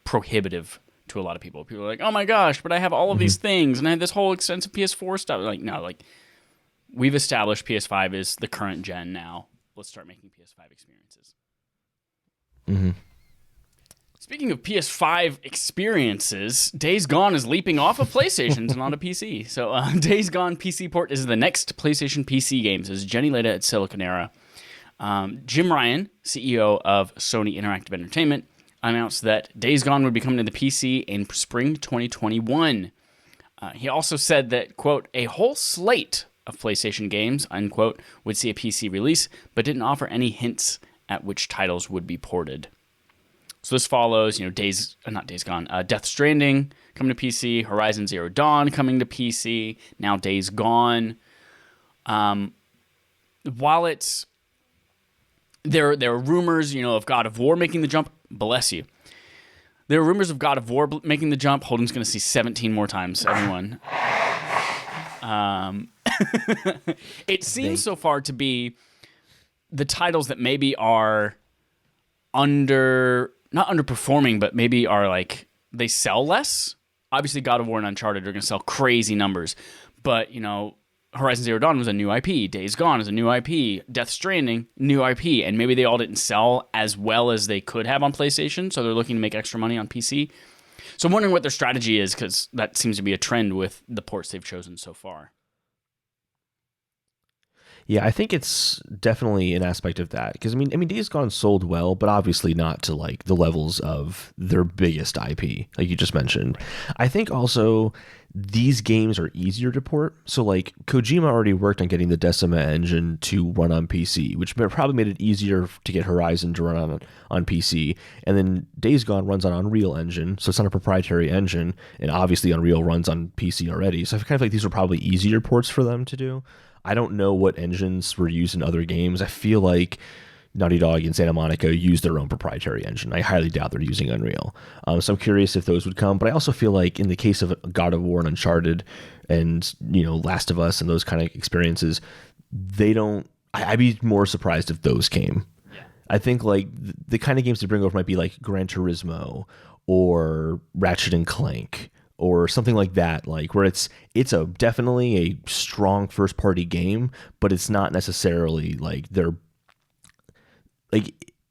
prohibitive to a lot of people. People are like, oh my gosh, but I have all of these things and I have this whole extensive PS4 stuff. Like, no, we've established PS5 is the current gen now. Let's start making PS5 experiences. Mm-hmm. Speaking of PS5 experiences, Days Gone is leaping off of PlayStations and onto PC. So Days Gone PC port is the next PlayStation PC game, says Jenny Leda at Siliconera. Jim Ryan, CEO of Sony Interactive Entertainment, announced that Days Gone would be coming to the PC in spring 2021. He also said that, quote, a whole slate of PlayStation games, unquote, would see a PC release, but didn't offer any hints at which titles would be ported. So this follows, Death Stranding coming to PC, Horizon Zero Dawn coming to PC, now Days Gone. While there are rumors, of God of War making the jump, bless you. There are rumors of God of War making the jump. Holden's going to see 17 more times, everyone. It seems so far to be the titles that maybe are not underperforming, but maybe are they sell less. Obviously, God of War and Uncharted are going to sell crazy numbers, but Horizon Zero Dawn was a new IP. Days Gone is a new IP. Death Stranding, new IP, and maybe they all didn't sell as well as they could have on PlayStation, so they're looking to make extra money on PC. So I'm wondering what their strategy is, because that seems to be a trend with the ports they've chosen so far. Yeah, I think it's definitely an aspect of that. Because, I mean, Days Gone sold well, but obviously not to, the levels of their biggest IP, like you just mentioned. I think also these games are easier to port. So, Kojima already worked on getting the Decima engine to run on PC, which probably made it easier to get Horizon to run on PC. And then Days Gone runs on Unreal Engine, so it's not a proprietary engine. And obviously Unreal runs on PC already. So I kind of feel like these were probably easier ports for them to do. I don't know what engines were used in other games. I feel like Naughty Dog and Santa Monica use their own proprietary engine. I highly doubt they're using Unreal. So I'm curious if those would come. But I also feel like in the case of God of War and Uncharted and, Last of Us and those kind of experiences, they don't... I'd be more surprised if those came. Yeah. I think the kind of games to bring over might be like Gran Turismo or Ratchet and Clank or something like that, where it's definitely a strong first party game, but it's not necessarily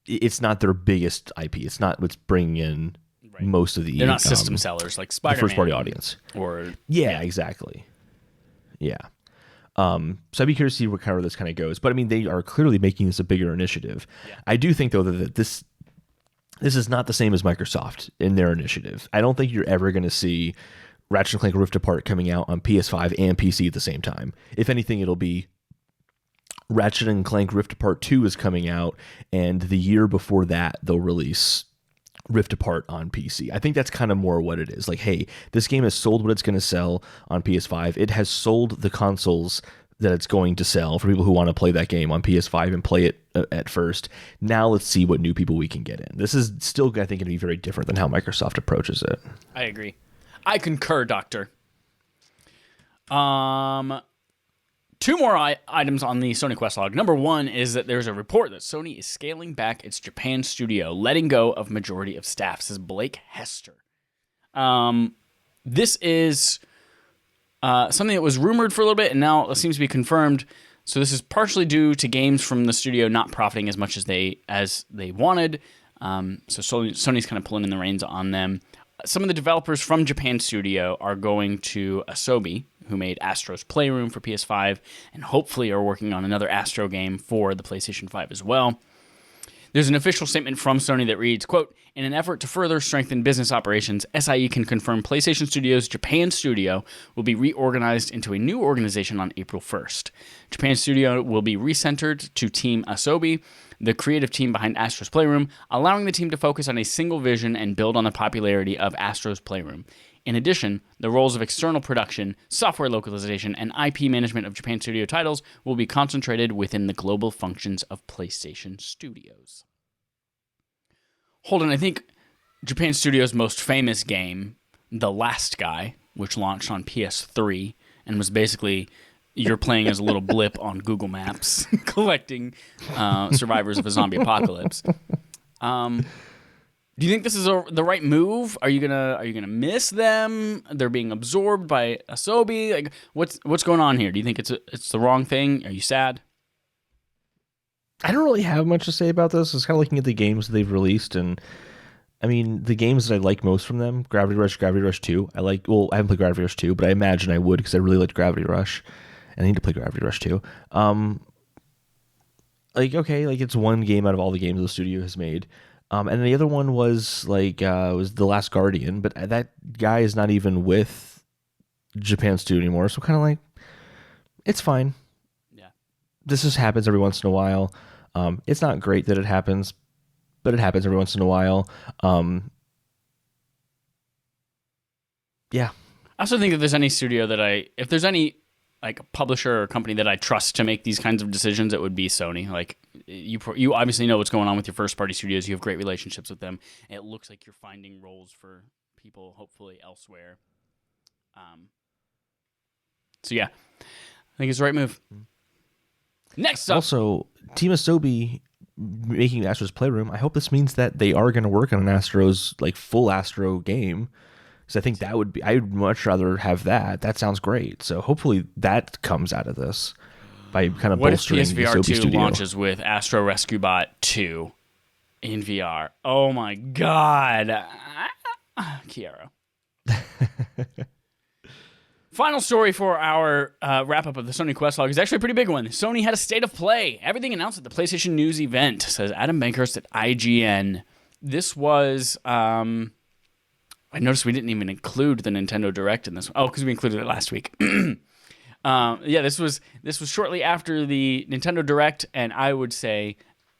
it's not their biggest IP. It's not what's bringing in most of the... They're not system sellers like Spider-Man. The first party audience. Yeah, exactly. Yeah. So I'd be curious to see where this kind of goes. But I mean, they are clearly making this a bigger initiative. Yeah. I do think though that this is not the same as Microsoft in their initiative. I don't think you're ever going to see Ratchet & Clank Rift Apart coming out on PS5 and PC at the same time. If anything, it'll be Ratchet & Clank Rift Apart 2 is coming out, and the year before that, they'll release Rift Apart on PC. I think that's kind of more what it is. Hey, this game has sold what it's going to sell on PS5. It has sold the consoles that it's going to sell for people who want to play that game on PS5 and play it at first. Now let's see what new people we can get in. This is still, I think, going to be very different than how Microsoft approaches it. I agree. I concur, Doctor. Two more items on the Sony Quest log. Number one is that there's a report that Sony is scaling back its Japan studio, letting go of majority of staff, says Blake Hester. This is something that was rumored for a little bit and now seems to be confirmed. So this is partially due to games from the studio not profiting as much as they wanted. So Sony's kind of pulling in the reins on them. Some of the developers from Japan Studio are going to Asobi, who made Astro's Playroom for PS5, and hopefully are working on another Astro game for the PlayStation 5 as well. There's an official statement from Sony that reads, quote, "In an effort to further strengthen business operations, SIE can confirm PlayStation Studios' Japan Studio will be reorganized into a new organization on April 1st. Japan Studio will be recentered to Team Asobi, the creative team behind Astro's Playroom, allowing the team to focus on a single vision and build on the popularity of Astro's Playroom. In addition, the roles of external production, software localization, and IP management of Japan Studio titles will be concentrated within the global functions of PlayStation Studios." Holden, I think Japan Studio's most famous game, The Last Guy, which launched on PS3 and was basically you're playing as a little blip on Google Maps, collecting survivors of a zombie apocalypse. Do you think this is the right move? Are you gonna miss them? They're being absorbed by Asobi. Like, what's going on here? Do you think it's the wrong thing? Are you sad? I don't really have much to say about this. I was kind of looking at the games that they've released, and I mean, the games that I like most from them, Gravity Rush 2. I haven't played Gravity Rush 2, but I imagine I would because I really liked Gravity Rush, and I need to play Gravity Rush 2. It's one game out of all the games the studio has made. And the other one was was The Last Guardian, but that guy is not even with Japan Studio anymore, so kind of like, it's fine. Yeah. This just happens every once in a while. It's not great that it happens, but it happens every once in a while. Yeah. I also think if there's any studio if there's any like publisher or company that I trust to make these kinds of decisions, it would be Sony. Like, you obviously know what's going on with your first party studios. You have great relationships with them. It looks like you're finding roles for people, hopefully elsewhere. So yeah, I think it's the right move. Next up, also Team Asobi making Astro's Playroom. I hope this means that they are going to work on an Astro's full Astro game. Because I think that would be, I'd much rather have that. That sounds great. So hopefully that comes out of this by kind of bolstering the PSVR 2 Studio. launches with Astro Rescue Bot 2 in VR? Oh my god. Kiara. Final story for our wrap-up of the Sony Quest log is actually a pretty big one. Sony had a state of play. Everything announced at the PlayStation News event, says Adam Bankhurst at IGN. This was... I noticed we didn't even include the Nintendo Direct in this one. Oh, because we included it last week. This was shortly after the Nintendo Direct, and I would say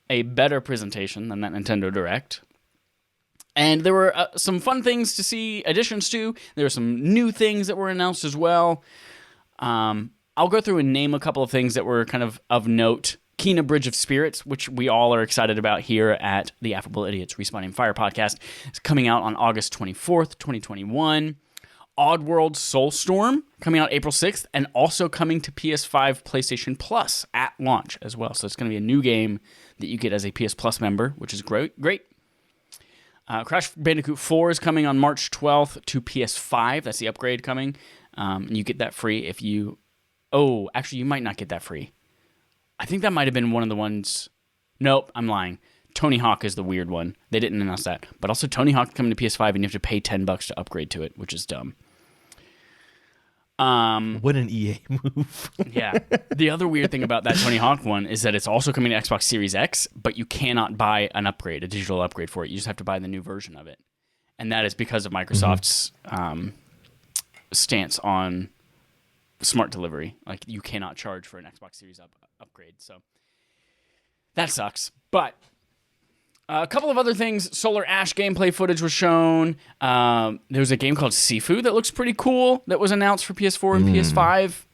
a better presentation than that Nintendo Direct. And there were some fun things to see, additions to. There were some new things that were announced as well. I'll go through and name a couple of things that were kind of note. Kena Bridge of Spirits, which we all are excited about here at the Affable Idiots Respawning Fire podcast, is coming out on August 24th, 2021. Oddworld Soulstorm, coming out April 6th, and also coming to PS5 PlayStation Plus at launch as well. So it's going to be a new game that you get as a PS Plus member, which is great. Crash Bandicoot 4 is coming on March 12th to PS5. That's the upgrade coming. You get that free if you... Oh, actually, you might not get that free. I think that might have been one of the ones... Nope, I'm lying. Tony Hawk is the weird one. They didn't announce that. But also Tony Hawk coming to PS5 and you have to pay $10 to upgrade to it, which is dumb. What an EA move. Yeah. The other weird thing about that Tony Hawk one is that it's also coming to Xbox Series X, but you cannot buy an upgrade, a digital upgrade for it. You just have to buy the new version of it. And that is because of Microsoft's stance on smart delivery. Like, you cannot charge for an Xbox Series upgrade. So that sucks. But a couple of other things. Solar Ash gameplay footage was shown. There was a game called Sifu that looks pretty cool that was announced for PS4 and PS5.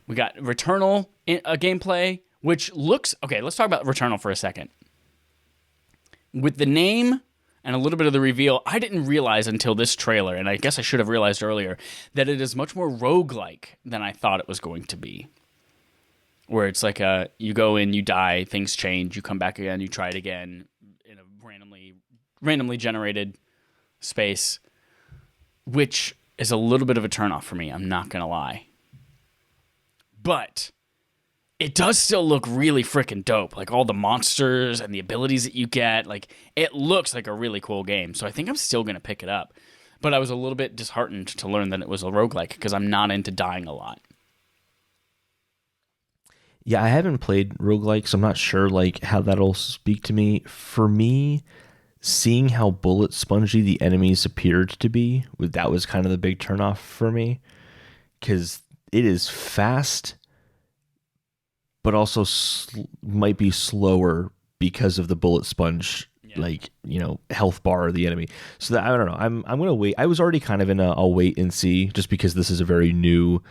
We got Returnal gameplay, which looks... Okay, let's talk about Returnal for a second. With the name and a little bit of the reveal, I didn't realize until this trailer, and I guess I should have realized earlier, that it is much more roguelike than I thought it was going to be. Where it's like you go in, you die, things change, you come back again, you try it again in a randomly generated space, which is a little bit of a turnoff for me. I'm not going to lie. But it does still look really freaking dope. Like all the monsters and the abilities that you get. Like it looks like a really cool game. So I think I'm still going to pick it up. But I was a little bit disheartened to learn that it was a roguelike because I'm not into dying a lot. Yeah, I haven't played roguelikes, so I'm not sure like how that'll speak to me. For me, seeing how bullet spongy the enemies appeared to be, that was kind of the big turnoff for me. Because it is fast, but also might be slower because of the bullet sponge, like, you know, health bar of the enemy. So that, I don't know. I'm going to wait. I was already kind of in a I'll wait and see, just because this is a very new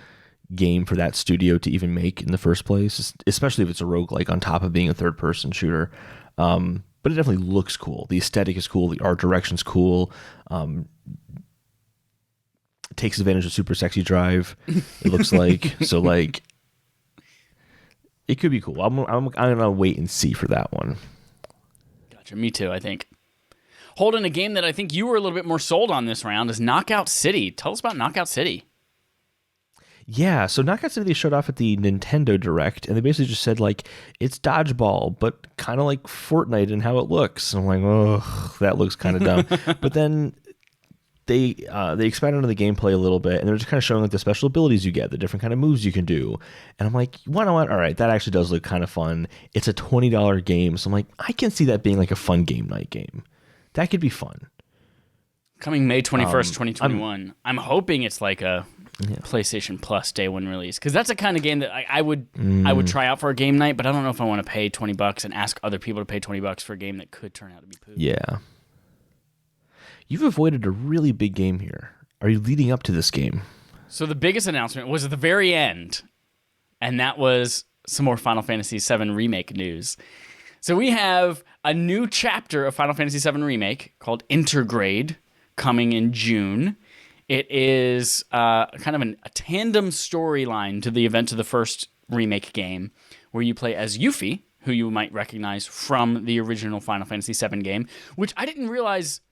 game for that studio to even make in the first place, especially if it's a roguelike on top of being a third-person shooter. But it definitely looks cool. The aesthetic is cool. The art direction's cool. It takes advantage of super sexy drive, it looks like. So, like, it could be cool. I'm going to wait and see for that one. Gotcha. Me too, I think. Holding a game that I think you were a little bit more sold on this round is Knockout City. Tell us about Knockout City. Yeah, so Knockout City they showed off at the Nintendo Direct, and they basically just said, like, it's dodgeball, but kind of like Fortnite and how it looks. And I'm like, oh, that looks kind of dumb. But then they expanded on the gameplay a little bit, and they're just kind of showing like the special abilities you get, the different kind of moves you can do. And I'm like, you know what? All right, that actually does look kind of fun. It's a $20 game, so I'm like, I can see that being like a fun game night game. That could be fun. Coming May 21st, 2021. I'm hoping it's like a PlayStation Plus day one release, because that's the kind of game that I would try out for a game night, but I don't know if I want to pay $20 and ask other people to pay $20 for a game that could turn out to be poop. Yeah. You've avoided a really big game here. Are you leading up to this game? So the biggest announcement was at the very end, and that was some more Final Fantasy VII Remake news. So we have a new chapter of Final Fantasy VII Remake called Intergrade coming in June. It is kind of a tandem storyline to the events of the first remake game, where you play as Yuffie, who you might recognize from the original Final Fantasy VII game, which I didn't realize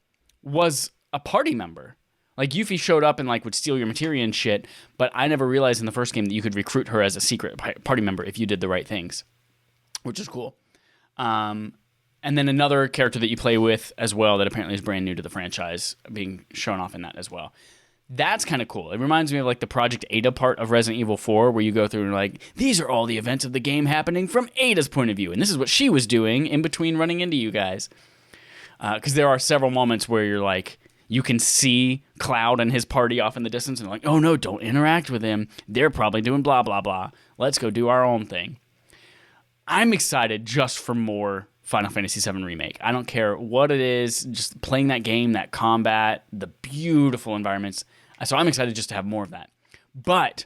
was a party member. Like, Yuffie showed up and like would steal your materia and shit, but I never realized in the first game that you could recruit her as a secret party member if you did the right things, which is cool. And then another character that you play with as well that apparently is brand new to the franchise being shown off in that as well. That's kind of cool. It reminds me of like the Project Ada part of Resident Evil 4, where you go through and like, these are all the events of the game happening from Ada's point of view, and this is what she was doing in between running into you guys. Because there are several moments where you're like, you can see Cloud and his party off in the distance, and like, oh no, don't interact with him. They're probably doing blah, blah, blah. Let's go do our own thing. I'm excited just for more Final Fantasy VII Remake. I don't care what it is, just playing that game, that combat, the beautiful environments. So I'm excited just to have more of that. But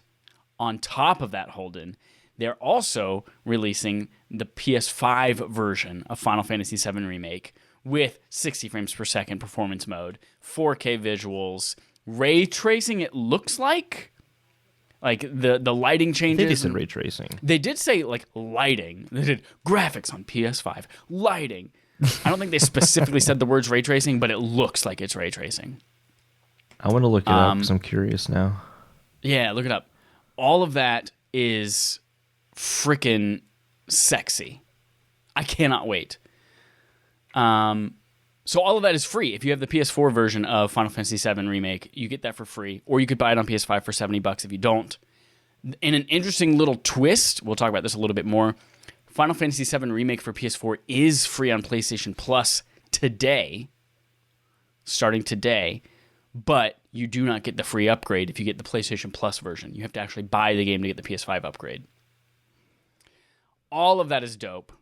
on top of that, Holden, they're also releasing the PS5 version of Final Fantasy VII Remake with 60 frames per second performance mode, 4K visuals, ray tracing, it looks like the lighting changes. They said ray tracing. They did say like lighting. They did graphics on PS5, lighting. I don't think they specifically said the words ray tracing, but it looks like it's ray tracing. I want to look it up because I'm curious now. Yeah, look it up. All of that is freaking sexy. I cannot wait. So all of that is free. If you have the PS4 version of Final Fantasy VII Remake, you get that for free. Or you could buy it on PS5 for $70 if you don't. In an interesting little twist, we'll talk about this a little bit more, Final Fantasy VII Remake for PS4 is free on PlayStation Plus today, starting today, but you do not get the free upgrade if you get the PlayStation Plus version. You have to actually buy the game to get the PS5 upgrade. All of that is dope.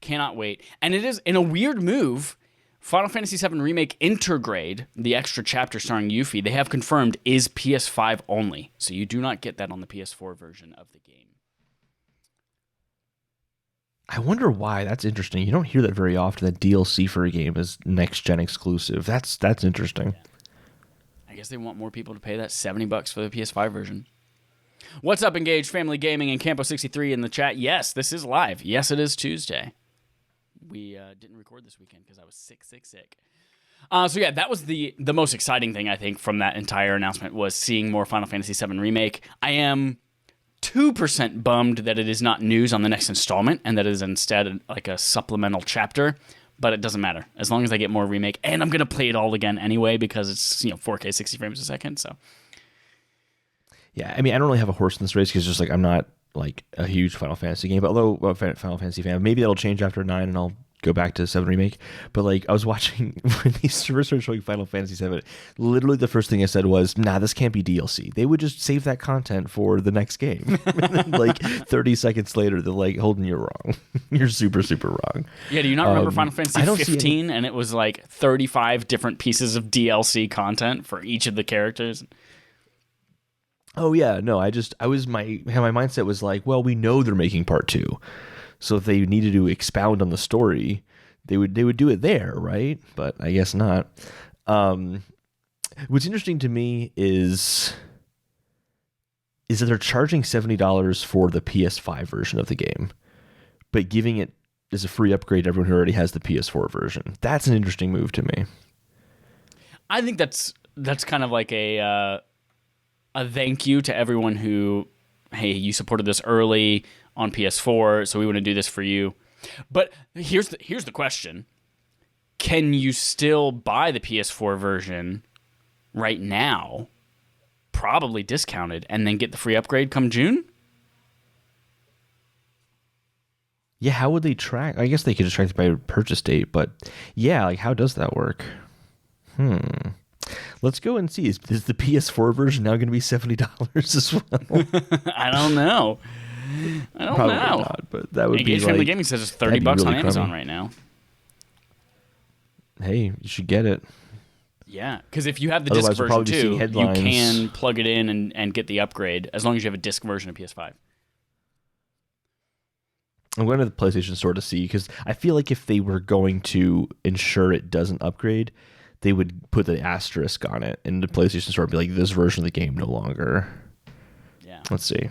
Cannot wait. And it is, in a weird move, Final Fantasy VII Remake Intergrade, the extra chapter starring Yuffie, they have confirmed is PS5 only. So you do not get that on the PS4 version of the game. I wonder why. That's interesting. You don't hear that very often, that DLC for a game is next-gen exclusive. That's interesting. Yeah. I guess they want more people to pay that $70 for the PS5 version. What's up, Engaged Family Gaming and Campo63 in the chat? Yes, this is live. Yes, it is Tuesday. We didn't record this weekend because I was sick. So yeah, that was the most exciting thing I think from that entire announcement was seeing more Final Fantasy VII Remake. I am 2% bummed that it is not news on the next installment and that it is instead like a supplemental chapter, but it doesn't matter as long as I get more Remake, and I'm gonna play it all again anyway because it's 4K 60 frames a second. So yeah, I mean, I don't really have a horse in this race because just like I'm not like a huge Final Fantasy game, but although a Final Fantasy fan, maybe that'll change after 9 and I'll go back to 7 Remake. But like I was watching when they first started showing Final Fantasy 7, literally the first thing I said was, nah, this can't be DLC. They would just save that content for the next game. And then, like 30 seconds later, they're like, Holden, you're wrong. You're super, super wrong. Yeah, do you not remember Final Fantasy 15? And it was like 35 different pieces of DLC content for each of the characters. Oh yeah, no, my mindset was like, well, we know they're making part 2. So if they needed to expound on the story, they would do it there, right? But I guess not. What's interesting to me is that they're charging $70 for the PS5 version of the game, but giving it as a free upgrade to everyone who already has the PS4 version. That's an interesting move to me. I think that's kind of like a thank you to everyone who, hey, you supported this early on PS4, so we want to do this for you. But here's the question. Can you still buy the PS4 version right now, probably discounted, and then get the free upgrade come June? Yeah, how would they track? I guess they could just track it by purchase date, but yeah, like how does that work? Let's go and see. Is the PS4 version now going to be $70 as well? I don't know. Probably not, but that would be Engage like... Family Gaming says it's $30 really on Amazon right now. Hey, you should get it. Yeah, because if you have the disc version too, you can plug it in and get the upgrade as long as you have a disc version of PS5. I'm going to the PlayStation Store to see, because I feel like if they were going to ensure it doesn't upgrade, they would put the asterisk on it, and the PlayStation Store would be like, this version of the game no longer. Yeah. Let's see.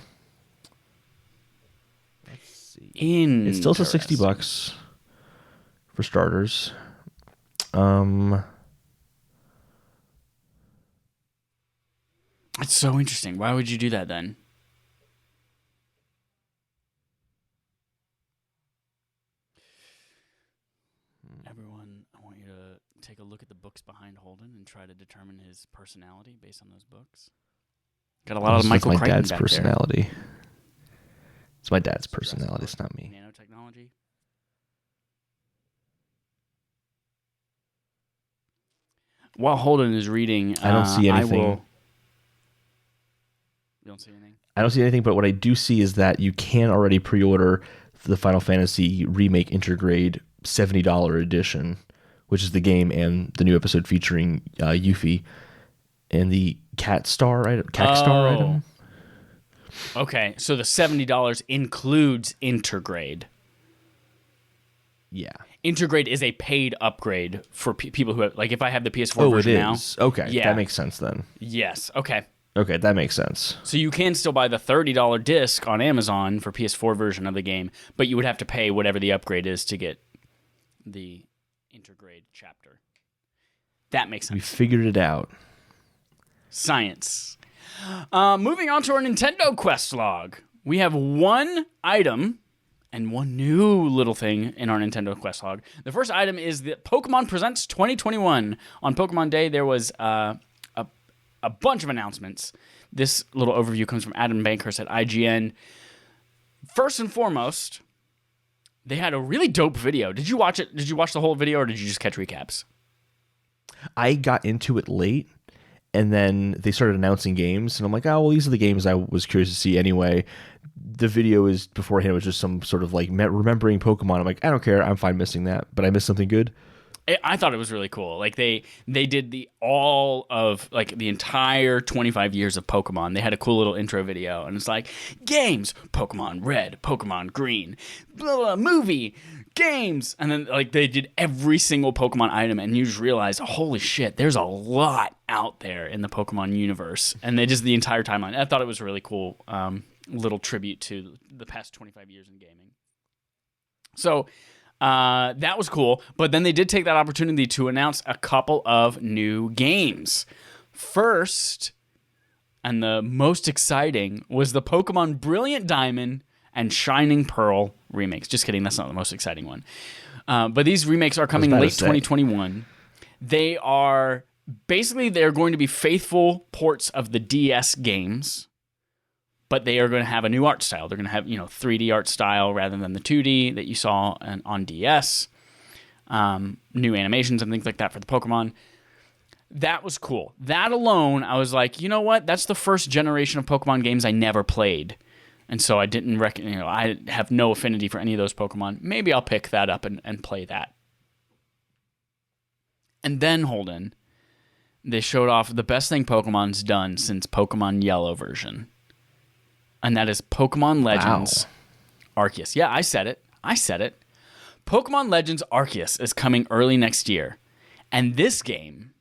It's still $60 for starters. It's so interesting. Why would you do that then? Everyone, I want you to take a look at the books behind Holden and try to determine his personality based on those books. Got a lot of Michael Crichton dad's back personality. There. It's my dad's personality. It's not me. Nanotechnology. While Holden is reading, I don't see anything. You don't see anything? I don't see anything, but what I do see is that you can already pre-order the Final Fantasy Remake Intergrade $70 edition, which is the game and the new episode featuring Yuffie and the Cat Star item. Okay, so the $70 includes Intergrade. Yeah. Intergrade is a paid upgrade for people who have, like, if I have the PS4 version now. Okay, yeah. That makes sense then. Yes, okay. Okay, that makes sense. So you can still buy the $30 disc on Amazon for PS4 version of the game, but you would have to pay whatever the upgrade is to get the Intergrade chapter. That makes sense. We figured it out. Science. Moving on to our Nintendo Quest log. We have one item and one new little thing in our Nintendo Quest log. The first item is the Pokemon Presents 2021. On Pokemon Day, there was a bunch of announcements. This little overview comes from Adam Bankhurst at IGN. First and foremost, they had a really dope video. Did you watch it? Did you watch the whole video, or did you just catch recaps? I got into it late, and then they started announcing games, and I'm like, oh, well, these are the games I was curious to see anyway. The video is beforehand was just some sort of like remembering Pokemon. I'm like, I don't care. I'm fine missing that, but I missed something good. I thought it was really cool. Like they did the entire 25 years of Pokemon. They had a cool little intro video, and it's like games, Pokemon Red, Pokemon Green, blah, blah, movie, games, and then like they did every single Pokemon item, and you just realize, holy shit, there's a lot out there in the Pokemon universe, and they just the entire timeline. I thought it was a really cool little tribute to the past 25 years in gaming. So. That was cool. But then they did take that opportunity to announce a couple of new games. First, and the most exciting, was the Pokemon Brilliant Diamond and Shining Pearl remakes. Just kidding, that's not the most exciting one. But these remakes are coming late 2021. They are basically, they're going to be faithful ports of the DS games, but they are going to have a new art style. They're going to have 3D art style rather than the 2D that you saw on DS. New animations and things like that for the Pokemon. That was cool. That alone, I was like, you know what? That's the first generation of Pokemon games I never played. And so I didn't I have no affinity for any of those Pokemon. Maybe I'll pick that up and play that. And then, Holden, they showed off the best thing Pokemon's done since Pokemon Yellow version. And that is Pokemon Legends Arceus. Yeah, I said it. Pokemon Legends Arceus is coming early next year. And this game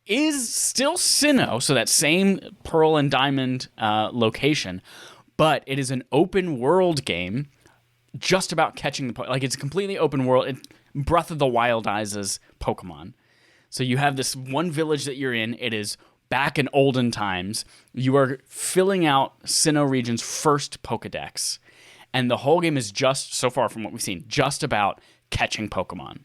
is still Sinnoh, so that same Pearl and Diamond location, but it is an open world game just about catching the it's a completely open world. Breath of the Wild-izes Pokemon. So you have this one village that you're in. It is back in olden times. You are filling out Sinnoh region's first Pokedex. And the whole game is just, so far from what we've seen, just about catching Pokemon.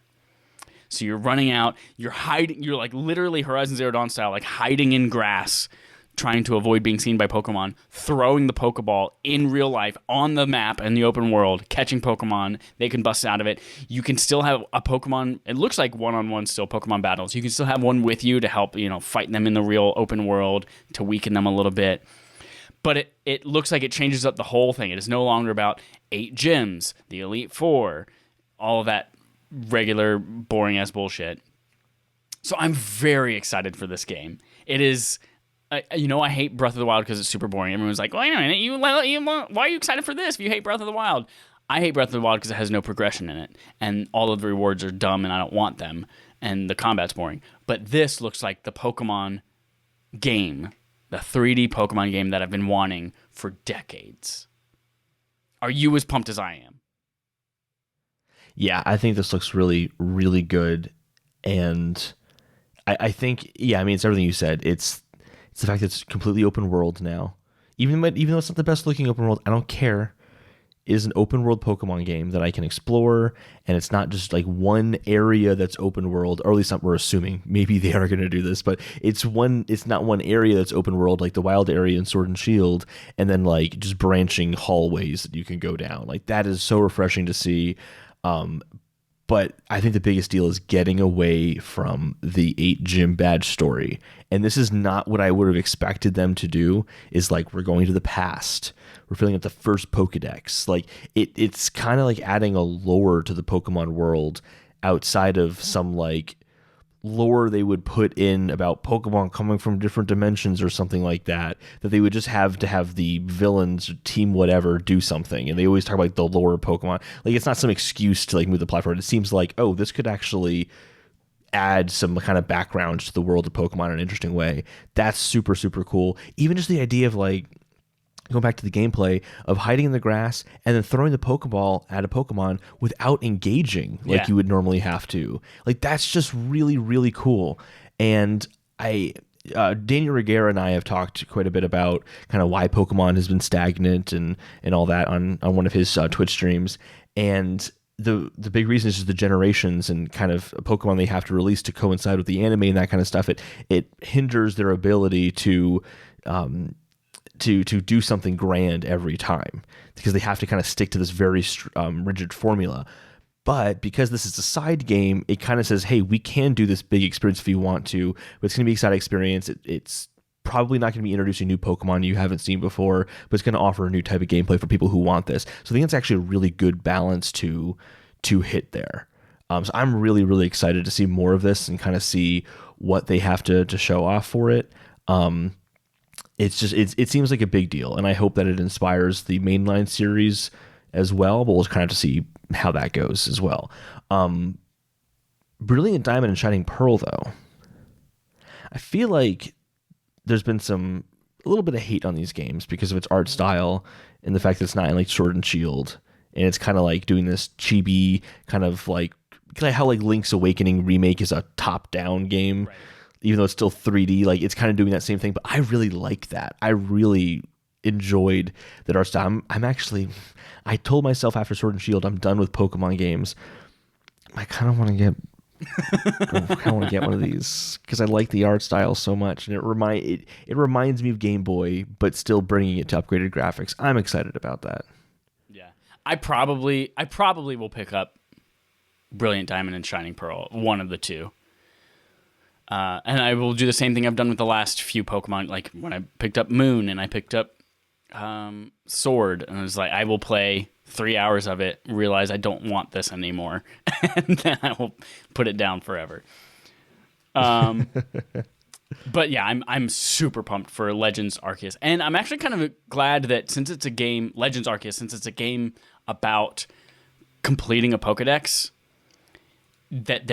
So you're running out, you're hiding, you're like literally Horizon Zero Dawn style, like hiding in grass, trying to avoid being seen by Pokemon, throwing the Pokeball in real life on the map in the open world, catching Pokemon. They can bust out of it. You can still have a Pokemon. It looks like one-on-one still Pokemon battles. You can still have one with you to help, fight them in the real open world, to weaken them a little bit. But it looks like it changes up the whole thing. It is no longer about 8 gyms, the Elite Four, all of that regular boring-ass bullshit. So I'm very excited for this game. It is... I hate Breath of the Wild because it's super boring. Everyone's like, wait a minute, why are you excited for this if you hate Breath of the Wild? I hate Breath of the Wild because it has no progression in it, and all of the rewards are dumb and I don't want them, and the combat's boring. But this looks like the Pokemon game, the 3D Pokemon game that I've been wanting for decades. Are you as pumped as I am? Yeah, I think this looks really, really good, and I think, it's everything you said. It's the fact that it's completely open world now. Even though it's not the best looking open world, I don't care. It is an open world Pokemon game that I can explore, and it's not just like one area that's open world, or at least we're assuming. Maybe they are going to do this, but it's not one area that's open world like the wild area in Sword and Shield, and then like just branching hallways that you can go down. Like that is so refreshing to see. But I think the biggest deal is getting away from the 8 gym badge story. And this is not what I would have expected them to do, is like, we're going to the past. We're filling out the first Pokedex. Like it's kind of like adding a lore to the Pokemon world outside of some like lore they would put in about Pokemon coming from different dimensions or something like that they would just have to have the villains, team whatever, do something. And they always talk about like the lore of Pokemon. Like it's not some excuse to like move the plot forward. It seems like, oh, this could actually add some kind of background to the world of Pokemon in an interesting way. That's super, super cool. Even just the idea of like, going back to the gameplay of hiding in the grass and then throwing the Pokeball at a Pokemon without engaging like you would normally have to. Like that's just really, really cool. And Daniel Reguera and I have talked quite a bit about kind of why Pokemon has been stagnant and all that on one of his Twitch streams. And the big reason is just the generations and kind of Pokemon they have to release to coincide with the anime and that kind of stuff. It hinders their ability to do something grand every time, because they have to kind of stick to this very rigid formula. But because this is a side game, it kind of says, hey, we can do this big experience if you want to, but it's going to be a exciting experience. It's probably not going to be introducing new Pokemon you haven't seen before, but it's going to offer a new type of gameplay for people who want this. So I think it's actually a really good balance to hit there. So I'm really, really excited to see more of this and kind of see what they have to show off for it. It seems like a big deal, and I hope that it inspires the mainline series as well, but we'll kind of have to see how that goes as well. Brilliant Diamond and Shining Pearl, though, I feel like there's been a little bit of hate on these games because of its art style and the fact that it's not in like Sword and Shield and it's kind of like doing this chibi kind of like how like Link's Awakening remake is a top-down game, right, even though it's still 3D. Like it's kind of doing that same thing, but I really like that. I really enjoyed that art style. I told myself after Sword and Shield I'm done with Pokemon games. I kind of want to get one of these because I like the art style so much, and it reminds me of Game Boy, but still bringing it to upgraded graphics. I'm excited about that. Yeah, I probably will pick up Brilliant Diamond and Shining Pearl, one of the two. And I will do the same thing I've done with the last few Pokemon, like when I picked up Moon and I picked up Sword, and I was like, I will play 3 hours of it, realize I don't want this anymore, and then I will put it down forever. But yeah, I'm super pumped for Legends Arceus, and I'm actually kind of glad that since it's a game, Legends Arceus, since it's a game about completing a Pokedex, that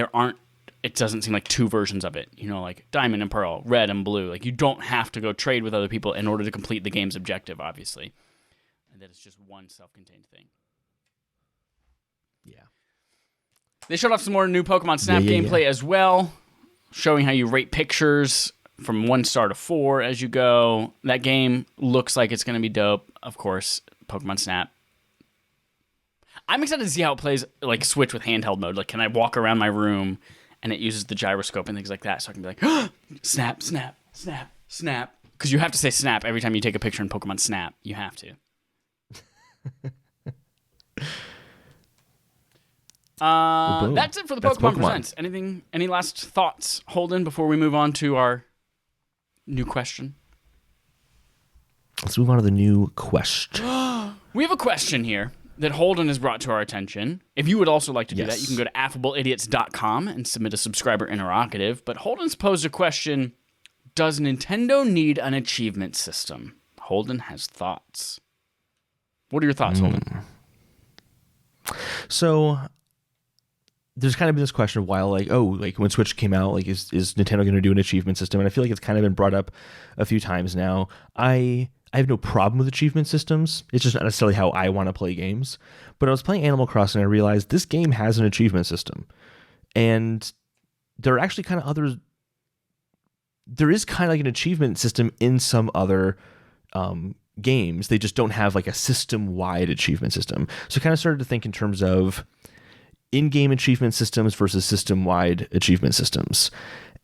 it doesn't seem like two versions of it, like Diamond and Pearl, Red and Blue. Like you don't have to go trade with other people in order to complete the game's objective, obviously. And that it's just one self-contained thing. Yeah. They showed off some more new Pokemon Snap gameplay as well, showing how you rate pictures from 1 star to 4 as you go. That game looks like it's going to be dope. Of course, Pokemon Snap. I'm excited to see how it plays, like Switch with handheld mode. Like, can I walk around my room and it uses the gyroscope and things like that, so I can be like, snap, snap, snap, snap. Because you have to say snap every time you take a picture in Pokemon Snap. You have to. That's it for the Pokemon Presents. Any last thoughts, Holden, before we move on to our new question? Let's move on to the new question. We have a question here that Holden has brought to our attention. If you would also like to do that, you can go to affableidiots.com and submit a subscriber interrogative. But Holden's posed a question, does Nintendo need an achievement system? Holden has thoughts. What are your thoughts, Holden? So there's kind of been this question of while, like when Switch came out, like is Nintendo going to do an achievement system? And I feel like it's kind of been brought up a few times now. I have no problem with achievement systems. It's just not necessarily how I want to play games. But I was playing Animal Crossing and I realized this game has an achievement system. And there are actually kind of others. There is kind of like an achievement system in some other games. They just don't have like a system-wide achievement system. So I kind of started to think in terms of in-game achievement systems versus system-wide achievement systems.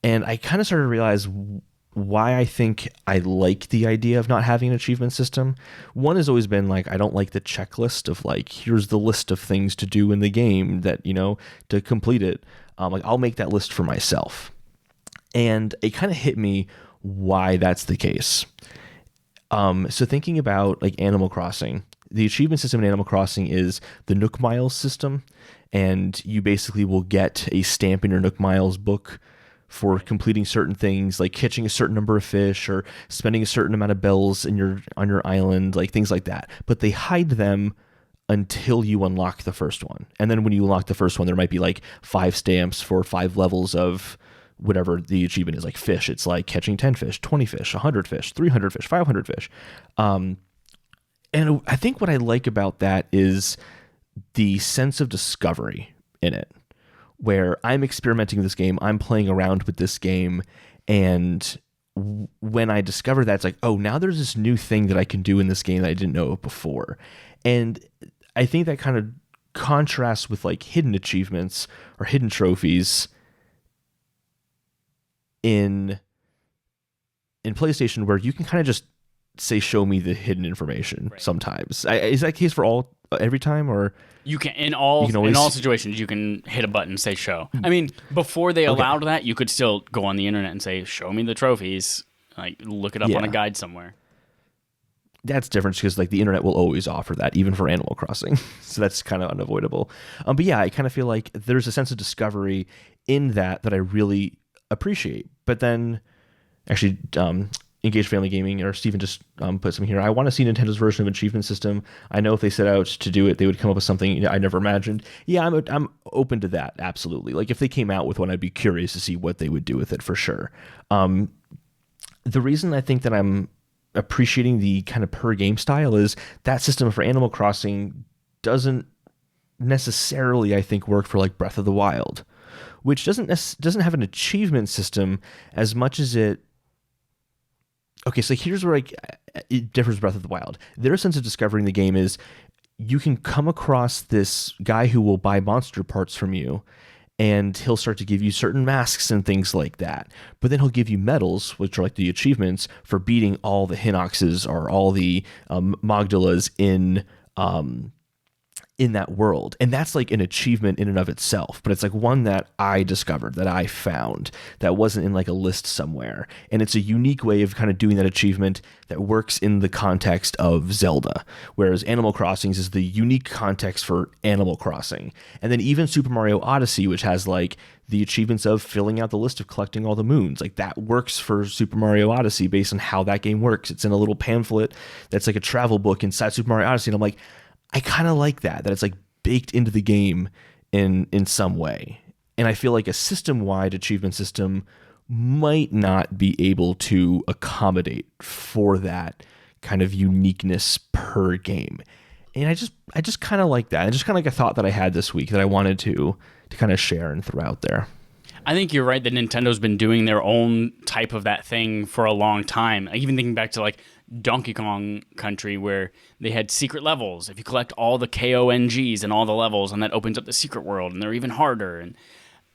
And I kind of started to realize why I think I like the idea of not having an achievement system. One has always been like, I don't like the checklist of like, here's the list of things to do in the game that, to complete it. Like I'll make that list for myself. And it kind of hit me why that's the case. So thinking about like Animal Crossing, the achievement system in Animal Crossing is the Nook Miles system. And you basically will get a stamp in your Nook Miles book for completing certain things, like catching a certain number of fish or spending a certain amount of bells on your island, like things like that. But they hide them until you unlock the first one. And then when you unlock the first one, there might be like 5 stamps for 5 levels of whatever the achievement is, like fish. It's like catching 10 fish, 20 fish, 100 fish, 300 fish, 500 fish. And I think what I like about that is the sense of discovery in it, where I'm experimenting with this game, I'm playing around with this game, and when I discover that, it's like, oh, now there's this new thing that I can do in this game that I didn't know before. And I think that kind of contrasts with like hidden achievements or hidden trophies in PlayStation, where you can kind of just say, show me the hidden information. Right. Sometimes. Is that the case for every time, or you can in all situations you can hit a button and say show? I mean, before they allowed that, you could still go on the internet and say, show me the trophies, like look it up on a guide somewhere. That's different because like the internet will always offer that, even for Animal Crossing. So that's kind of unavoidable. But yeah, I kind of feel like there's a sense of discovery in that I really appreciate. But then actually Engaged Family Gaming, or Steven just put something here. I want to see Nintendo's version of achievement system. I know if they set out to do it, they would come up with something I never imagined. Yeah, I'm open to that, absolutely. Like if they came out with one, I'd be curious to see what they would do with it for sure. The reason I think that I'm appreciating the kind of per game style is that system for Animal Crossing doesn't necessarily, I think, work for like Breath of the Wild, which doesn't have an achievement system as much as it. Okay, so here's where it differs with Breath of the Wild. Their sense of discovery in the game is you can come across this guy who will buy monster parts from you, and he'll start to give you certain masks and things like that. But then he'll give you medals, which are like the achievements for beating all the Hinoxes or all the Magdalas in that world. And that's like an achievement in and of itself, but it's like one that I discovered, that I found, that wasn't in like a list somewhere. And it's a unique way of kind of doing that achievement that works in the context of Zelda, whereas Animal Crossings is the unique context for Animal Crossing. And then even Super Mario Odyssey, which has like the achievements of filling out the list of collecting all the moons, like that works for Super Mario Odyssey based on how that game works. It's in a little pamphlet that's like a travel book inside Super Mario Odyssey, and I'm like, I kind of like that it's like baked into the game in some way. And I feel like a system-wide achievement system might not be able to accommodate for that kind of uniqueness per game. And I just kind of like that. And just kind of like a thought that I had this week that I wanted to kind of share and throw out there. I think you're right that Nintendo's been doing their own type of that thing for a long time. Even thinking back to like Donkey Kong Country, where they had secret levels. If you collect all the KONGs in all the levels, and that opens up the secret world, and they're even harder, and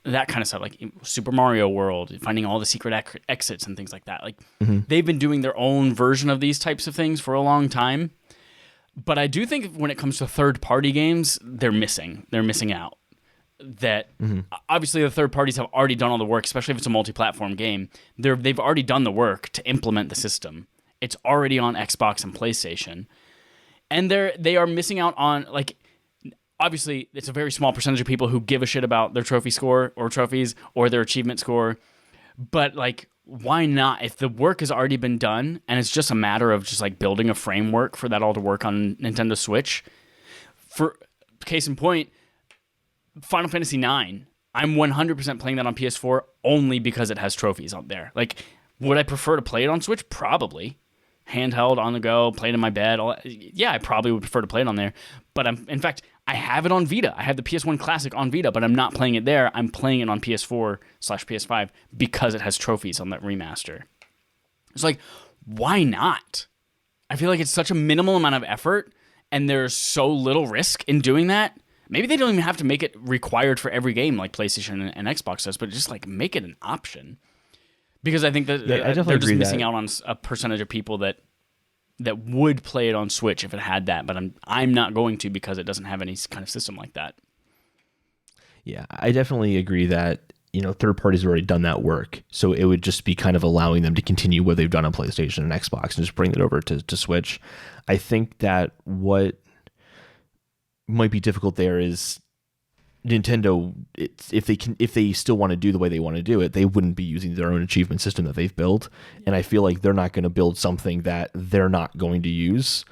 that kind of stuff. Like Super Mario World, finding all the secret exits and things like that. Like they've been doing their own version of these types of things for a long time. But I do think when it comes to third-party games, they're missing out. That obviously the third parties have already done all the work, especially if it's a multi-platform game. They've already done the work to implement the system. It's already on Xbox and PlayStation, and they are missing out on, like, obviously it's a very small percentage of people who give a shit about their trophy score or trophies or their achievement score. But like, why not? If the work has already been done and it's just a matter of just like building a framework for that all to work on Nintendo Switch. For case in point, Final Fantasy IX, I'm 100% playing that on PS4 only because it has trophies out there. Like, would I prefer to play it on Switch? Probably. Handheld, on the go, play it in my bed. I probably would prefer to play it on there. But in fact, I have it on Vita. I have the PS1 Classic on Vita, but I'm not playing it there. I'm playing it on PS4/PS5 because it has trophies on that remaster. It's like, why not? I feel like it's such a minimal amount of effort, and there's so little risk in doing that. Maybe they don't even have to make it required for every game like PlayStation and Xbox does, but just like make it an option. Because I think that they're just missing out on a percentage of people that would play it on Switch if it had that, but I'm not going to because it doesn't have any kind of system like that. Yeah, I definitely agree that, third parties have already done that work, so it would just be kind of allowing them to continue what they've done on PlayStation and Xbox and just bring it over to Switch. I think that what might be difficult there is Nintendo, if they still want to do the way they want to do it, they wouldn't be using their own achievement system that they've built. And I feel like they're not going to build something that they're not going to use,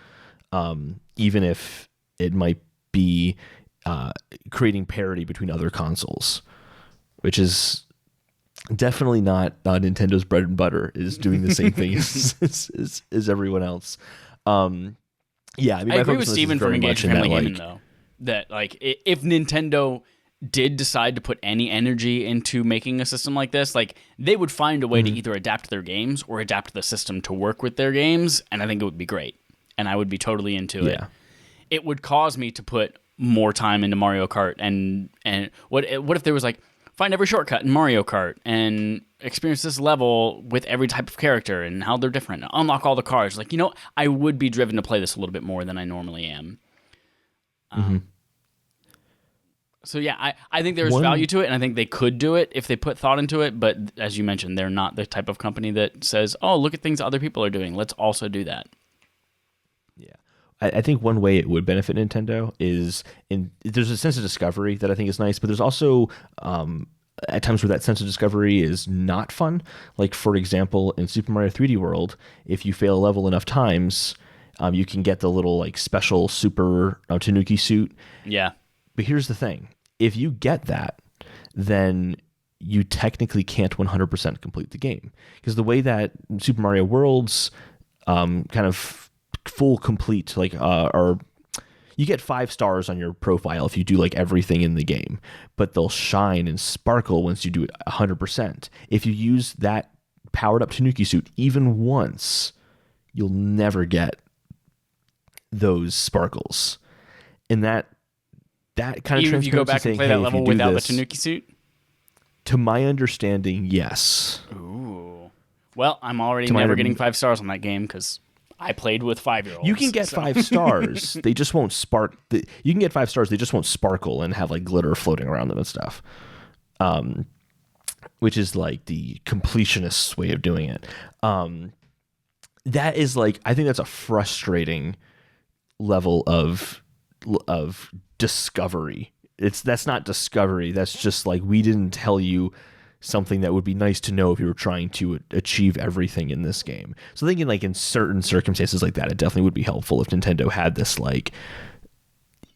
even if it might be creating parity between other consoles, which is definitely not Nintendo's bread and butter, is doing the same thing as everyone else. I agree with Steven from Engage Family Gaming, though. That, like, if Nintendo did decide to put any energy into making a system like this, like, they would find a way to either adapt their games or adapt the system to work with their games, and I think it would be great. And I would be totally into it. It would cause me to put more time into Mario Kart, and what if there was, like, find every shortcut in Mario Kart, and experience this level with every type of character and how they're different, and unlock all the cars. Like, I would be driven to play this a little bit more than I normally am. So yeah, I think there's value to it, and I think they could do it if they put thought into it. But as you mentioned, they're not the type of company that says, "Oh, look at things other people are doing. Let's also do that." Yeah, I think one way it would benefit Nintendo is there's a sense of discovery that I think is nice, but there's also at times where that sense of discovery is not fun. Like, for example, in Super Mario 3D World, if you fail a level enough times, you can get the little like special super Tanuki suit. Yeah. But here's the thing. If you get that, then you technically can't 100% complete the game. Because the way that Super Mario World's kind of full complete, like, you get 5 stars on your profile if you do like everything in the game, but they'll shine and sparkle once you do it 100%. If you use that powered up Tanuki suit even once, you'll never get those sparkles. And that kind of even if you go back and play that level without the Tanuki suit? To my understanding, yes. Ooh. Well, I'm already never getting 5 stars on that game because I played with 5-year-olds. You can get 5 stars. They just won't spark. You can get 5 stars. They just won't sparkle and have like glitter floating around them and stuff. Which is like the completionist's way of doing it. That is like, I think that's a frustrating level of discovery. That's not discovery. That's just like, we didn't tell you something that would be nice to know if you were trying to achieve everything in this game. So thinking like in certain circumstances like that, it definitely would be helpful if Nintendo had this like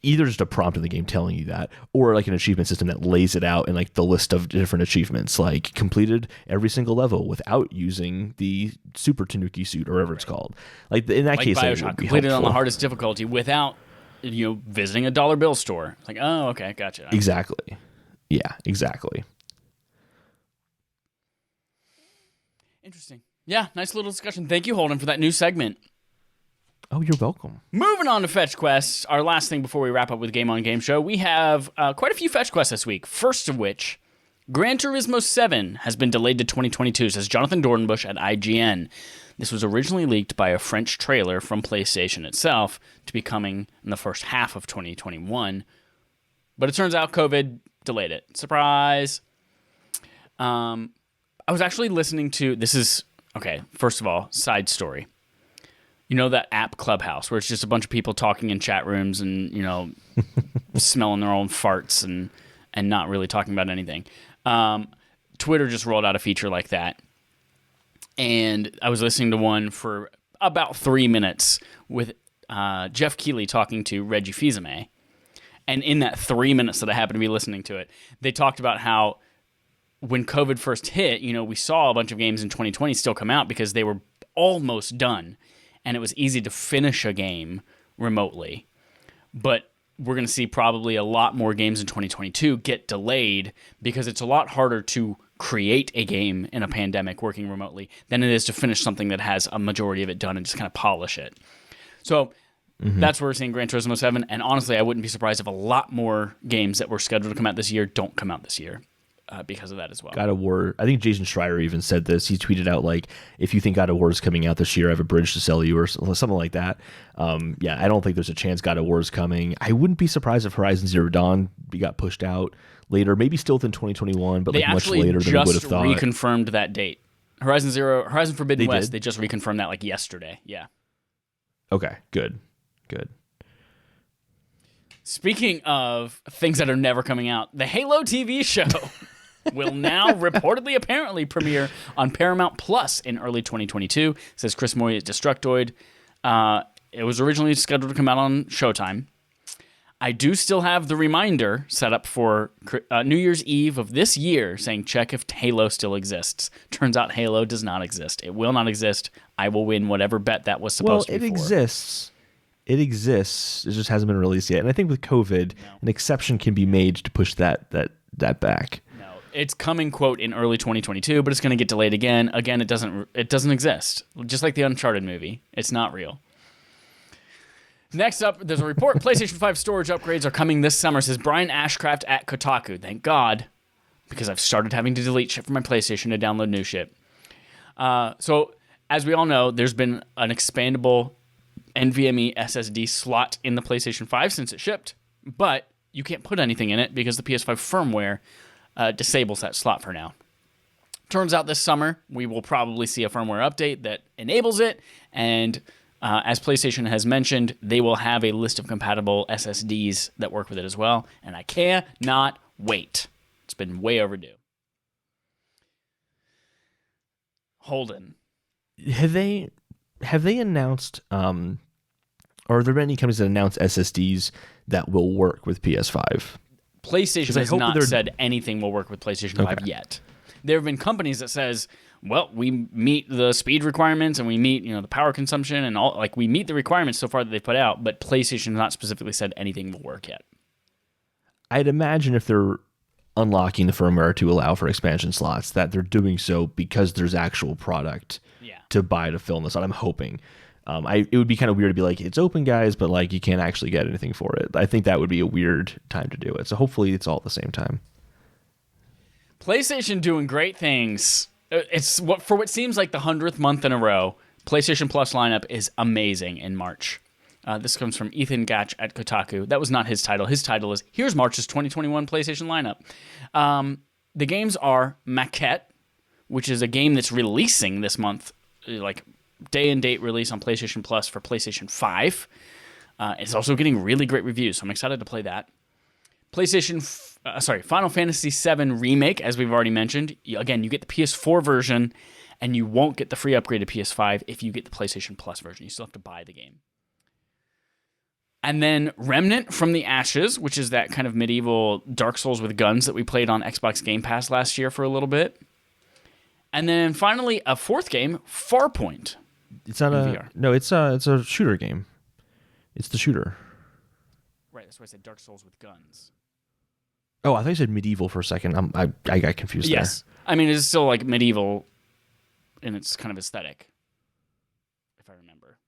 either just a prompt in the game telling you that, or like an achievement system that lays it out in like the list of different achievements, like completed every single level without using the Super Tanuki suit or whatever it's called. Like in that case, BioShock, completed helpful on the hardest difficulty without visiting a dollar bill store. Like, oh, okay, gotcha. Exactly. Yeah, exactly. Interesting. Yeah, nice little discussion. Thank you, Holden, for that new segment. Oh, you're welcome. Moving on to Fetch Quests, our last thing before we wrap up with Game on Game Show, we have quite a few Fetch Quests this week. First of which, Gran Turismo 7 has been delayed to 2022, says Jonathan Dornbush at IGN. This was originally leaked by a French trailer from PlayStation itself to be coming in the first half of 2021. But it turns out COVID delayed it. Surprise! I was actually listening to, first of all, side story. You know that app Clubhouse where it's just a bunch of people talking in chat rooms and, smelling their own farts and not really talking about anything. Twitter just rolled out a feature like that. And I was listening to one for about 3 minutes with Jeff Keighley talking to Reggie Fils-Aimé. And in that 3 minutes that I happened to be listening to it, they talked about how when COVID first hit, we saw a bunch of games in 2020 still come out because they were almost done. And it was easy to finish a game remotely. But we're going to see probably a lot more games in 2022 get delayed because it's a lot harder to create a game in a pandemic working remotely than it is to finish something that has a majority of it done and just kind of polish it. So that's where we're seeing Gran Turismo 7. And honestly, I wouldn't be surprised if a lot more games that were scheduled to come out this year don't come out this year. Because of that as well. God of War. I think Jason Schreier even said this. He tweeted out like, if you think God of War is coming out this year, I have a bridge to sell you or something like that. I don't think there's a chance God of War is coming. I wouldn't be surprised if Horizon Zero Dawn got pushed out later, maybe still within 2021, but like much later than we would have thought. They actually reconfirmed that date. Horizon Forbidden West, they just reconfirmed that like yesterday. Yeah. Okay, good. Speaking of things that are never coming out, the Halo TV show will now reportedly, apparently, premiere on Paramount Plus in early 2022, says Chris Moy at Destructoid. It was originally scheduled to come out on Showtime. I do still have the reminder set up for New Year's Eve of this year saying check if Halo still exists. Turns out Halo does not exist. It will not exist. I will win whatever bet that was supposed to be for. Well, it exists. It exists. It just hasn't been released yet. And I think with COVID, an exception can be made to push that back. It's coming, quote, in early 2022, but it's going to get delayed again. Again, it doesn't exist. Just like the Uncharted movie. It's not real. Next up, there's a report. PlayStation 5 storage upgrades are coming this summer, says Brian Ashcraft at Kotaku. Thank God, because I've started having to delete shit from my PlayStation to download new shit. So, as we all know, there's been an expandable NVMe SSD slot in the PlayStation 5 since it shipped, but you can't put anything in it because the PS5 firmware disables that slot for now. Turns out this summer, we will probably see a firmware update that enables it, and as PlayStation has mentioned, they will have a list of compatible SSDs that work with it as well, and I cannot wait. It's been way overdue. Holden. Have they announced, or are there any companies that announce SSDs that will work with PS5? PlayStation has not said anything will work with PlayStation 5 yet. There have been companies that says well, we meet the speed requirements and we meet, the power consumption and all. Like, we meet the requirements so far that they've put out, but PlayStation has not specifically said anything will work yet. I'd imagine if they're unlocking the firmware to allow for expansion slots, that they're doing so because there's actual product to buy to fill in the slot. I'm hoping. It would be kind of weird to be like, it's open, guys, but like you can't actually get anything for it. I think that would be a weird time to do it. So hopefully it's all at the same time. PlayStation doing great things. It's what seems like the 100th month in a row. PlayStation Plus lineup is amazing in March. This comes from Ethan Gatch at Kotaku. That was not his title. His title is, here's March's 2021 PlayStation lineup. The games are Maquette, which is a game that's releasing this month, like day and date release on PlayStation Plus for PlayStation 5. It's also getting really great reviews, so I'm excited to play that. Final Fantasy VII Remake, as we've already mentioned. Again, you get the PS4 version, and you won't get the free upgrade to PS5 if you get the PlayStation Plus version. You still have to buy the game. And then Remnant from the Ashes, which is that kind of medieval Dark Souls with guns that we played on Xbox Game Pass last year for a little bit. And then finally, a fourth game, Farpoint. It's not VR. No, it's a shooter game. It's the shooter. Right, that's why I said Dark Souls with guns. Oh, I thought you said medieval for a second. I got confused there. Yes. I mean, it's still like medieval in its kind of aesthetic, if I remember.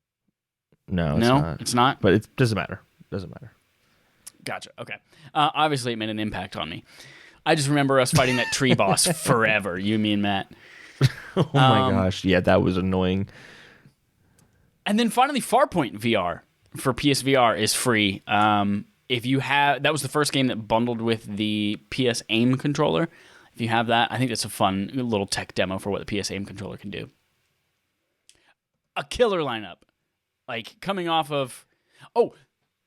No, it's not. But it doesn't matter. Gotcha. Okay. Obviously, it made an impact on me. I just remember us fighting that tree boss forever. You, me, and Matt. Oh my gosh! Yeah, that was annoying. And then finally, Farpoint VR for PSVR is free. If you have, that was the first game that bundled with the PS Aim controller. If you have that, I think that's a fun little tech demo for what the PS Aim controller can do. A killer lineup. Like, coming off of...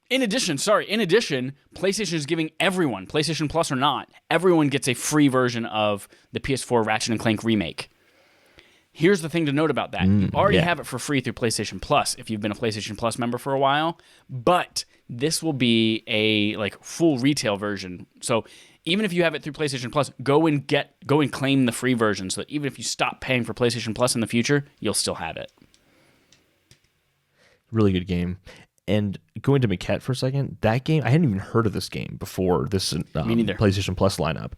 in addition, PlayStation is giving everyone, PlayStation Plus or not, everyone gets a free version of the PS4 Ratchet & Clank remake. Here's the thing to note about that. You already have it for free through PlayStation Plus if you've been a PlayStation Plus member for a while, but this will be a full retail version. So even if you have it through PlayStation Plus, go and claim the free version so that even if you stop paying for PlayStation Plus in the future, you'll still have it. Really good game. And going to Maquette for a second, that game, I hadn't even heard of this game before this Me neither. PlayStation Plus lineup.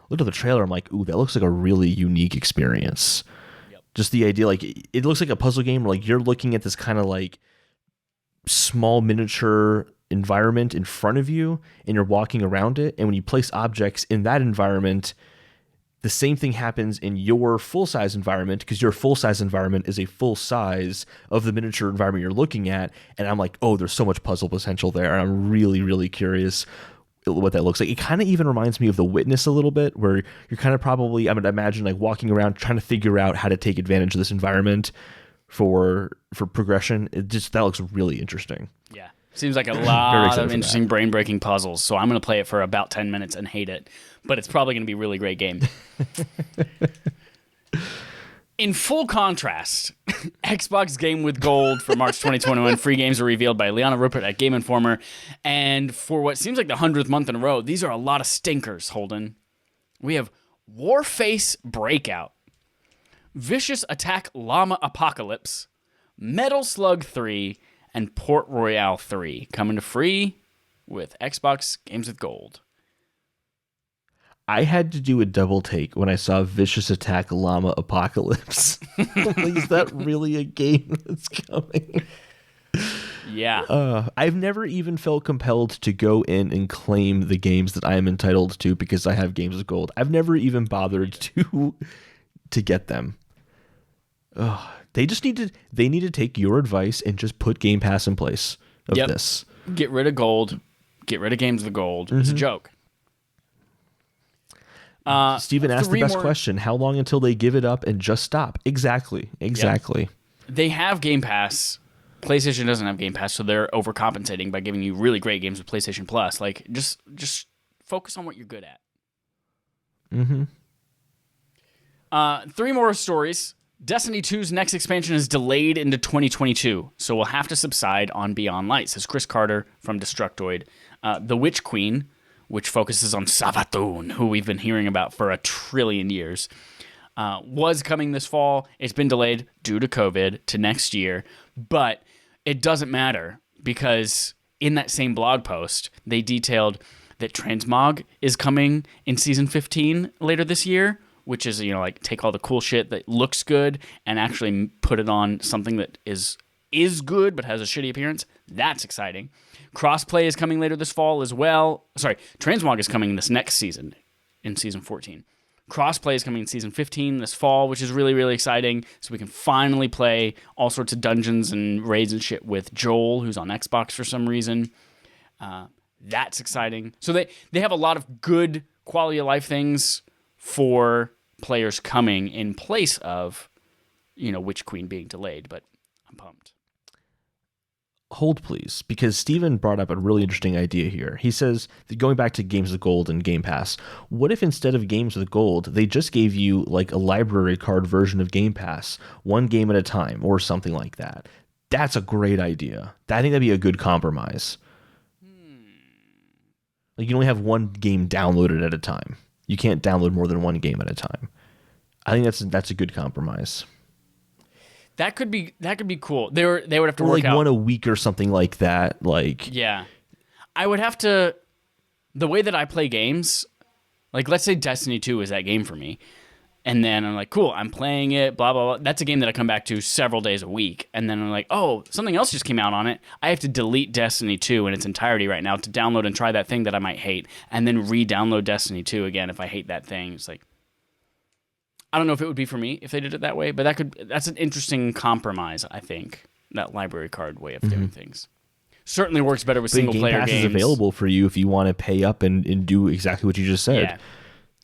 Looked at the trailer, I'm like, ooh, that looks like a really unique experience. Just the idea, it looks like a puzzle game where you're looking at this kind of small miniature environment in front of you, and you're walking around it, and when you place objects in that environment, the same thing happens in your full-size environment, because your full-size environment is a full size of the miniature environment you're looking at, and I'm like, oh, there's so much puzzle potential there, and I'm really, really curious what that looks like. It kind of even reminds me of The Witness a little bit, where you're kind of probably, I would imagine, walking around trying to figure out how to take advantage of this environment for progression. That looks really interesting. Yeah. Seems like a lot of interesting brain-breaking puzzles, so I'm going to play it for about 10 minutes and hate it, but it's probably going to be a really great game. In full contrast, Xbox Game with Gold for March 2021. Free games are revealed by Liana Rupert at Game Informer. And for what seems like the 100th month in a row, these are a lot of stinkers, Holden. We have Warface Breakout, Vicious Attack Llama Apocalypse, Metal Slug 3, and Port Royale 3 coming to free with Xbox Games with Gold. I had to do a double take when I saw Vicious Attack Llama Apocalypse. Is that really a game that's coming? Yeah. I've never even felt compelled to go in and claim the games that I am entitled to because I have Games with Gold. I've never even bothered to get them. They need to take your advice and just put Game Pass in place of this. Get rid of Gold. Get rid of Games with Gold. It's a joke. Steven asked the best question. How long until they give it up and just stop? Exactly. Yep. They have Game Pass. PlayStation doesn't have Game Pass, so they're overcompensating by giving you really great games with PlayStation Plus. Just focus on what you're good at. Mm-hmm. 3 more stories. Destiny 2's next expansion is delayed into 2022, so we'll have to subside on Beyond Light, says Chris Carter from Destructoid. The Witch Queen, which focuses on Savathun, who we've been hearing about for 1 trillion years, was coming this fall. It's been delayed due to COVID to next year, but it doesn't matter because in that same blog post, they detailed that Transmog is coming in season 15 later this year, which is, like take all the cool shit that looks good and actually put it on something that is good but has a shitty appearance. That's exciting. Crossplay is coming later this fall as well. Sorry, Transmog is coming this next season in season 14. Crossplay is coming in season 15 this fall, which is really, really exciting. So we can finally play all sorts of dungeons and raids and shit with Joel, who's on Xbox for some reason. That's exciting. So they have a lot of good quality of life things for players coming in place of, Witch Queen being delayed, but I'm pumped. Hold, please, because Steven brought up a really interesting idea here. He says, that going back to games with gold and Game Pass, what if instead of games with gold, they just gave you like a library card version of Game Pass, one game at a time, or something like that? That's a great idea. I think that'd be a good compromise. Like, you only have one game downloaded at a time. You can't download more than one game at a time. I think that's a good compromise. That could be cool. They would have to or work like out one a week or something like that. Like, yeah, I would have to. The way that I play games, like let's say Destiny 2 is that game for me, and then I'm like, cool, I'm playing it. Blah blah blah. That's a game that I come back to several days a week, and then I'm like, oh, something else just came out on it. I have to delete Destiny 2 in its entirety right now to download and try that thing that I might hate, and then re-download Destiny 2 again if I hate that thing. It's like, I don't know if it would be for me if they did it that way, but that's an interesting compromise, I think, that library card way of doing things. Certainly works better with single-player games. Game Pass is available for you if you want to pay up and do exactly what you just said.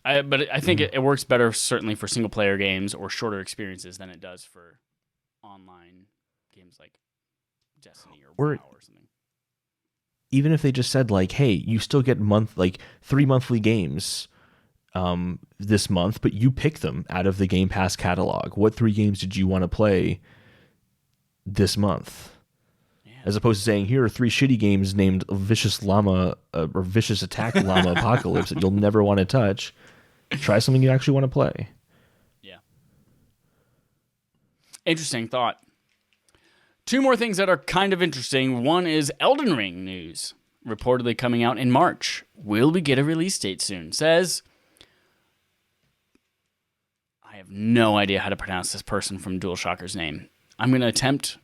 Yeah. But I think it works better certainly for single-player games or shorter experiences than it does for online games like Destiny or WoW or something. Even if they just said, like, hey, you still get 3 monthly games this month, but you pick them out of the Game Pass catalog. What 3 games did you want to play this month? Yeah. As opposed to saying, here are 3 shitty games named Vicious Llama or Vicious Attack Llama Apocalypse that you'll never want to touch. Try something you actually want to play. Yeah. Interesting thought. 2 more things that are kind of interesting. One is Elden Ring news, reportedly coming out in March. Will we get a release date soon? Says, I have no idea how to pronounce this person from DualShocker's name. I'm going to attempt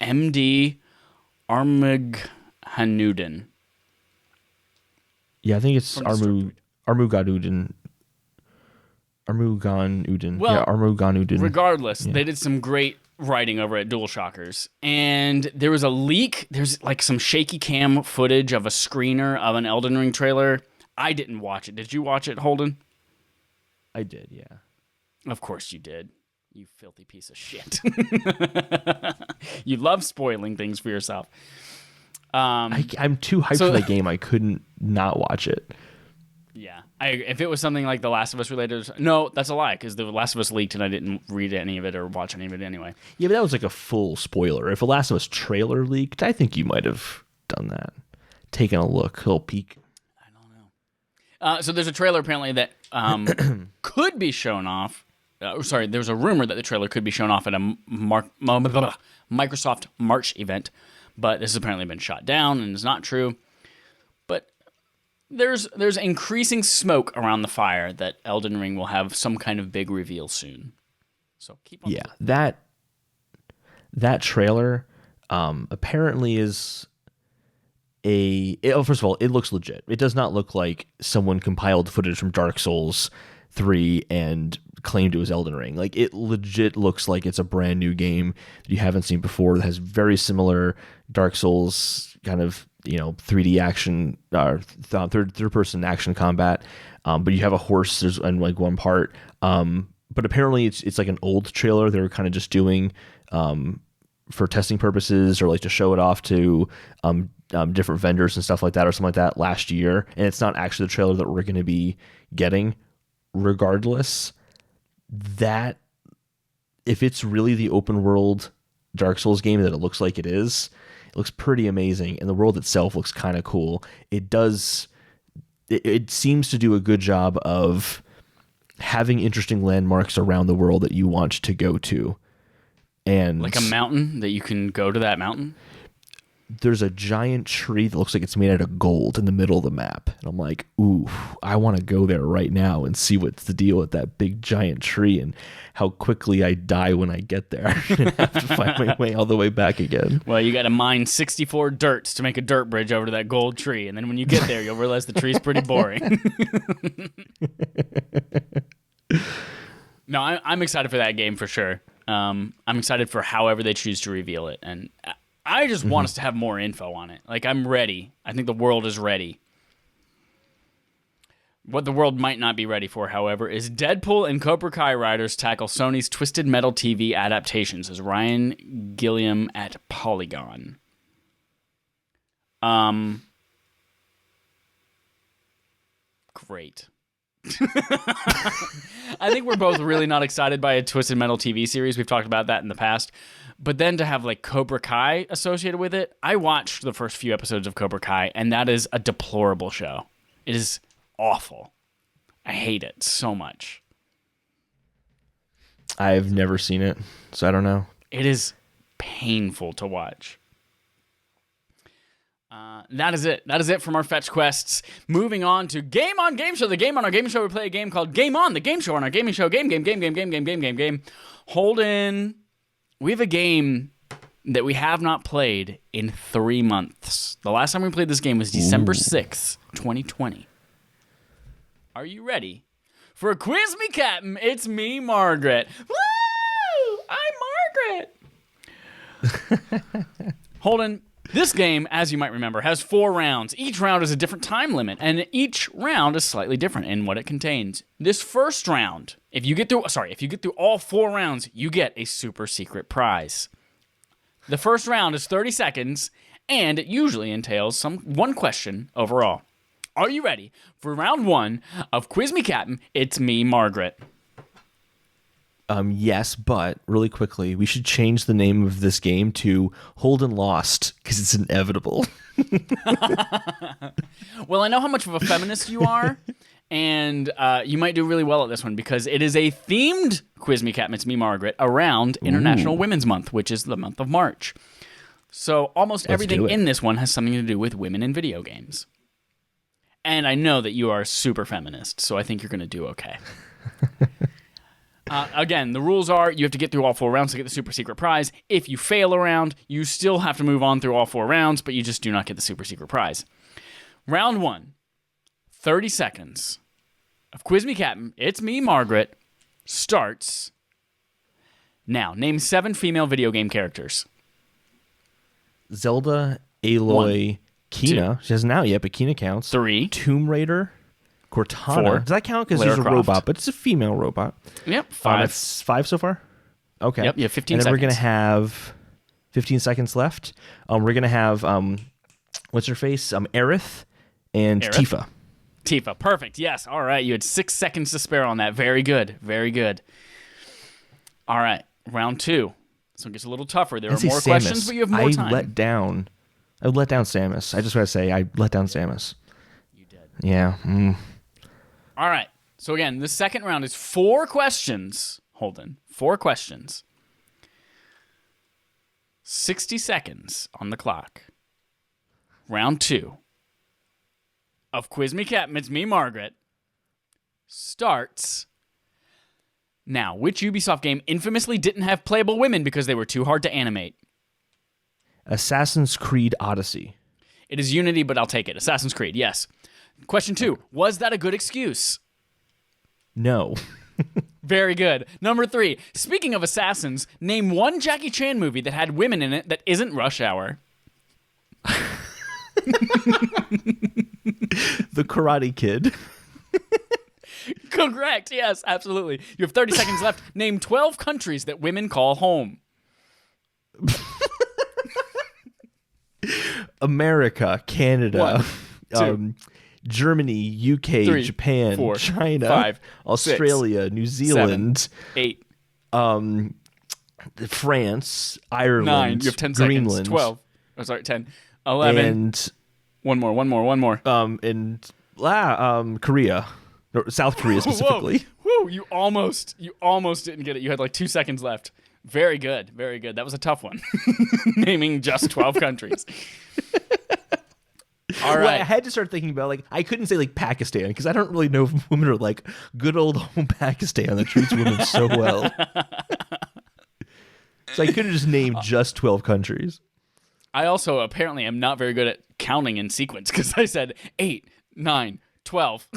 MD Armughanudin. Yeah, I think it's Armughanudin. Armughanudin. Well, yeah, Armughanudin. Regardless, they did some great writing over at DualShockers. And there was a leak. There's like some shaky cam footage of a screener of an Elden Ring trailer. I didn't watch it. Did you watch it, Holden? I did, yeah. Of course you did. You filthy piece of shit. You love spoiling things for yourself. I'm too hyped for that game. I couldn't not watch it. Yeah. If it was something like The Last of Us related, no, that's a lie, because The Last of Us leaked and I didn't read any of it or watch any of it anyway. Yeah, but that was like a full spoiler. If The Last of Us trailer leaked, I think you might have done that. Taken a look, a little peek. I don't know. So there's a trailer apparently that could be shown off. There's a rumor that the trailer could be shown off at a Microsoft March event, but this has apparently been shot down and is not true. But there's increasing smoke around the fire that Elden Ring will have some kind of big reveal soon. So keep on. Yeah, that trailer apparently is first of all, it looks legit. It does not look like someone compiled footage from Dark Souls 3 and claimed it was Elden Ring. Like, it legit looks like it's a brand new game that you haven't seen before. That has very similar Dark Souls kind of 3D action, third person action combat. But you have a horse in like one part. But apparently it's like an old trailer they were kind of just doing for testing purposes or like to show it off to different vendors and stuff like that or something like that last year. And it's not actually the trailer that we're going to be getting. Regardless, that if it's really the open world Dark Souls game that it looks like it is, it looks pretty amazing, and the world itself looks kind of cool. It seems to do a good job of having interesting landmarks around the world that you want to go to. And like a mountain that you can go to that mountain? There's a giant tree that looks like it's made out of gold in the middle of the map. And I'm like, ooh, I want to go there right now and see what's the deal with that big giant tree and how quickly I die when I get there and have to find my way all the way back again. Well, you got to mine 64 dirts to make a dirt bridge over to that gold tree. And then when you get there, you'll realize the tree's pretty boring. No, I'm excited for that game for sure. I'm excited for however they choose to reveal it. And I just want us to have more info on it. Like, I'm ready. I think the world is ready. What the world might not be ready for, however, is Deadpool and Cobra Kai writers tackle Sony's Twisted Metal TV adaptations, as Ryan Gilliam at Polygon. Great. I think we're both really not excited by a Twisted Metal TV series. We've talked about that in the past. But then to have like Cobra Kai associated with it, I watched the first few episodes of Cobra Kai, and that is a deplorable show. It is awful. I hate it so much. I've never seen it, so I don't know. It is painful to watch. That is it. That is it from our fetch quests. Moving on to Game On Game Show. The game on our gaming show, we play a game called Game On, the game show on our gaming show. Game. Holden, we have a game that we have not played in 3 months. The last time we played this game was December 6th, 2020. Are you ready for a Quiz Me Captain? It's me, Margaret. Woo! I'm Margaret. Holden, this game, as you might remember, has 4 rounds. Each round is a different time limit, and each round is slightly different in what it contains. This first round, if you get through all 4 rounds, you get a super secret prize. The first round is 30 seconds, and it usually entails one question overall. Are you ready for round 1 of Quiz Me Captain? It's me, Margaret. Yes, but really quickly, we should change the name of this game to Holden Lost because it's inevitable. Well, I know how much of a feminist you are, and you might do really well at this one because it is a themed Quiz Me Captain, It's Me, Margaret around International Women's Month, which is the month of March. So almost everything in this one has something to do with women in video games. And I know that you are a super feminist, so I think you're going to do okay. Again, the rules are you have to get through all 4 rounds to get the super secret prize. If you fail a round, you still have to move on through all 4 rounds, but you just do not get the super secret prize. Round 1, 30 seconds of Quiz Me Captain, It's Me, Margaret, starts now. Name 7 female video game characters. Zelda, Aloy, Kina. She hasn't out yet, but Kina counts. 3. Tomb Raider. Cortana. 4. Does that count? Because she's a robot, but it's a female robot. Yep. 5. That's 5 so far? Okay. Yep, you have 15 seconds. And then seconds. we're going to have 15 seconds left. We're going to have, what's her face? Aerith and Tifa. Tifa, perfect. Yes. All right. You had 6 seconds to spare on that. Very good. Very good. All right. Round 2. This one gets a little tougher. There are more questions, but you have more time. I let down Samus. I just want to say I let down Samus. You did. Yeah. All right. So again, the second round is 4 questions. Holden, 4 questions. 60 seconds on the clock. Round 2 of Quiz Me Captain, It's Me, Margaret, starts now. Which Ubisoft game infamously didn't have playable women because they were too hard to animate? Assassin's Creed Odyssey. It is Unity, but I'll take it. Assassin's Creed, yes. Question 2, was that a good excuse? No. Very good. Number 3, speaking of assassins, name 1 Jackie Chan movie that had women in it that isn't Rush Hour. The Karate Kid. Correct, yes, absolutely. You have 30 seconds left. Name 12 countries that women call home. America, Canada, 1, 2, Germany, UK, 3, Japan, 4, China, 5, Australia, 6, New Zealand, 7, 8, France, Ireland, 9. You have 10 Greenland, seconds. 12. Oh, sorry, 10. 11. and One more. and Korea. No, South Korea specifically. Whoa, you almost didn't get it. You had like 2 seconds left. Very good. Very good. That was a tough one. Naming just 12 countries. All right. Well, I had to start thinking about, like, I couldn't say, like, Pakistan, because I don't really know if women are like good old home Pakistan that treats women so well. So I could have just named just 12 countries. I also apparently am not very good at counting in sequence, because I said 8, 9, 12.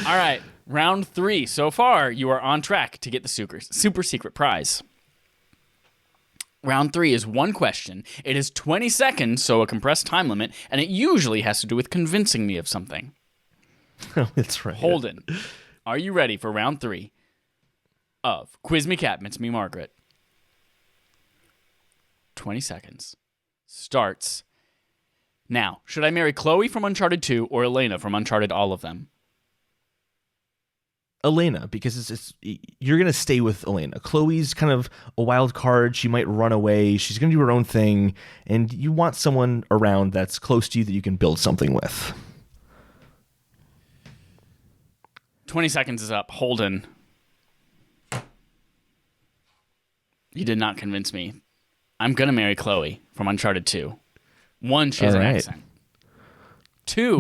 All right. Round 3. So far, you are on track to get the super secret prize. Round 3 is 1 question. It is 20 seconds, so a compressed time limit, and it usually has to do with convincing me of something. Oh, that's right. Holden, are you ready for round 3 of Quiz Me Captain, It's Me, Margaret? 20 seconds. Starts now. Should I marry Chloe from Uncharted 2 or Elena from Uncharted All of Them? Elena, because you're going to stay with Elena. Chloe's kind of a wild card. She might run away. She's going to do her own thing. And you want someone around that's close to you that you can build something with. 20 seconds is up. Holden. You did not convince me. I'm going to marry Chloe from Uncharted 2. 1, she has an accent. 2,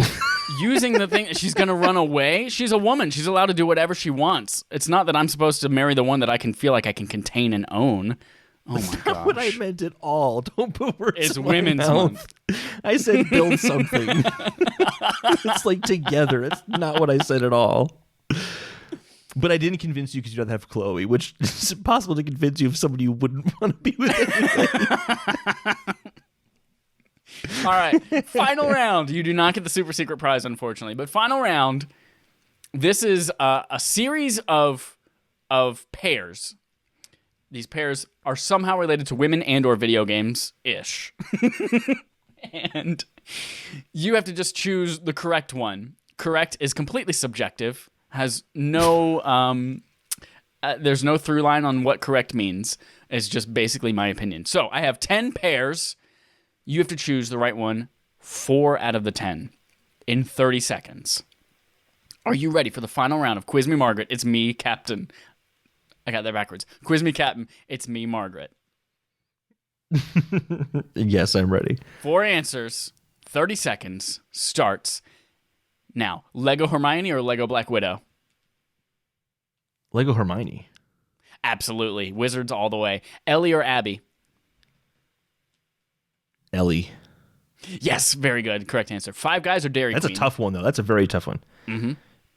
using the thing, she's going to run away. She's a woman. She's allowed to do whatever she wants. It's not that I'm supposed to marry the one that I can feel like I can contain and own. Oh my gosh. That's not what I meant at all. Don't put words It's in Women's my mouth. Month. I said build something. It's like together. It's not what I said at all. But I didn't convince you because you don't have Chloe, which is impossible to convince you of somebody you wouldn't want to be with anyway. All right, final round. You do not get the super secret prize, unfortunately. But final round, this is a series of pairs. These pairs are somehow related to women and or video games-ish. And you have to just choose the correct one. Correct is completely subjective, has no... there's no through line on what correct means. It's just basically my opinion. So I have 10 pairs. You have to choose the right one 4 out of the 10 in 30 seconds. Are you ready for the final round of Quiz Me Margaret? It's me, Captain. I got that backwards. Quiz Me Captain. It's me, Margaret. Yes, I'm ready. 4 answers. 30 seconds. Starts now. Lego Hermione or Lego Black Widow? Lego Hermione. Absolutely. Wizards all the way. Ellie or Abby? Ellie. Yes, very good. Correct answer. Five Guys or Dairy Queen? That's a tough one, though. That's a very tough one. Mm-hmm.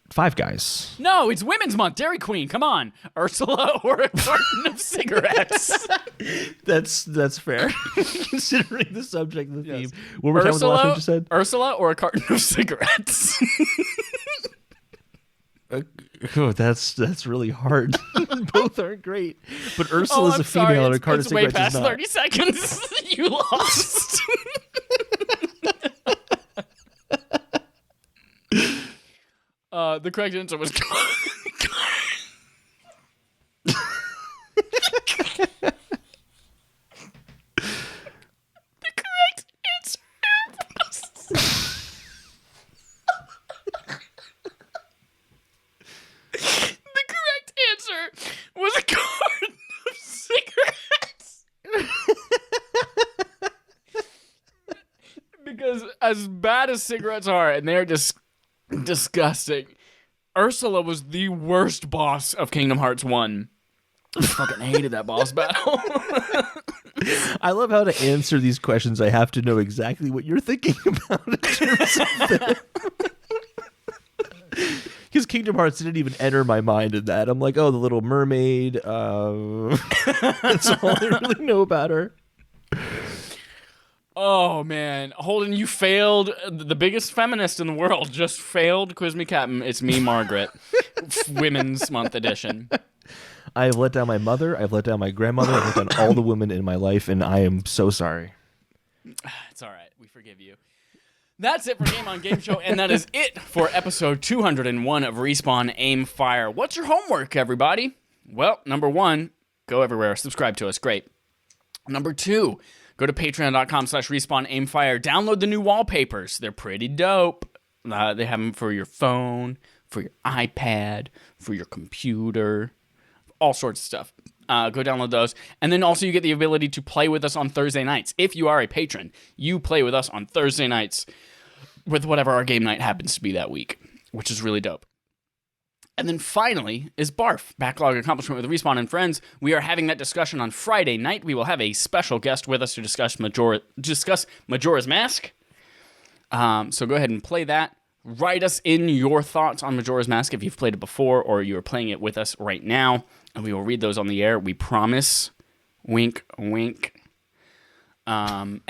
Five Guys. No, it's Women's Month. Dairy Queen. Come on. Ursula or a carton of cigarettes? That's fair. Considering the subject of the theme. Yes. What were the last one you said? Ursula or a carton of cigarettes? Oh, that's really hard. Both aren't great. But Ursula's a female sorry. and a carton of cigarettes It's way past is not. 30 seconds. You lost. The correct answer was... was a carton of cigarettes. Because as bad as cigarettes are, and they're just disgusting, Ursula was the worst boss of Kingdom Hearts 1. I fucking hated that boss battle. I love how to answer these questions. I have to know exactly what you're thinking about in terms of them. Because Kingdom Hearts didn't even enter my mind in that. I'm like, oh, the Little Mermaid. That's all I really know about her. Oh, man. Holden, you failed. The biggest feminist in the world just failed Quiz Me Captain. It's me, Margaret. Women's Month edition. I have let down my mother. I've let down my grandmother. I've let down all the women in my life, and I am so sorry. It's all right. We forgive you. That's it for Game on Game Show, and that is it for episode 201 of Respawn Aim Fire. What's your homework, everybody? Well, number 1, go everywhere. Subscribe to us. Great. Number 2, go to patreon.com/respawnaimfire. Download the new wallpapers. They're pretty dope. They have them for your phone, for your iPad, for your computer, all sorts of stuff. Go download those. And then also you get the ability to play with us on Thursday nights. If you are a patron, you play with us on Thursday nights with whatever our game night happens to be that week, which is really dope. And then finally is BARF, Backlog Accomplishment with Respawn and Friends. We are having that discussion on Friday night. We will have a special guest with us to discuss Majora's Mask. So go ahead and play that. Write us in your thoughts on Majora's Mask if you've played it before or you're playing it with us right now. And we will read those on the air. We promise. Wink, wink. And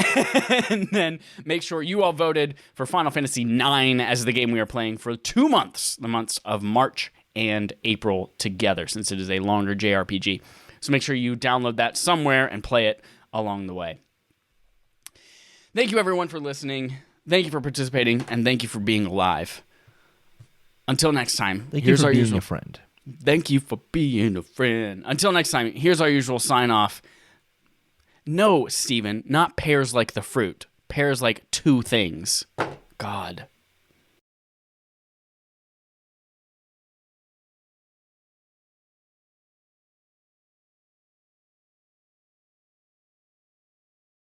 then make sure you all voted for Final Fantasy IX as the game we are playing for 2 months, the months of March and April together, since it is a longer JRPG. So make sure you download that somewhere and play it along the way. Thank you, everyone, for listening. Thank you for participating, and thank you for being alive. Until next time, Thank you for being a friend. Thank you for being a friend. Until next time, here's our usual sign-off. No, Steven, not pears like the fruit. Pears like two things. God.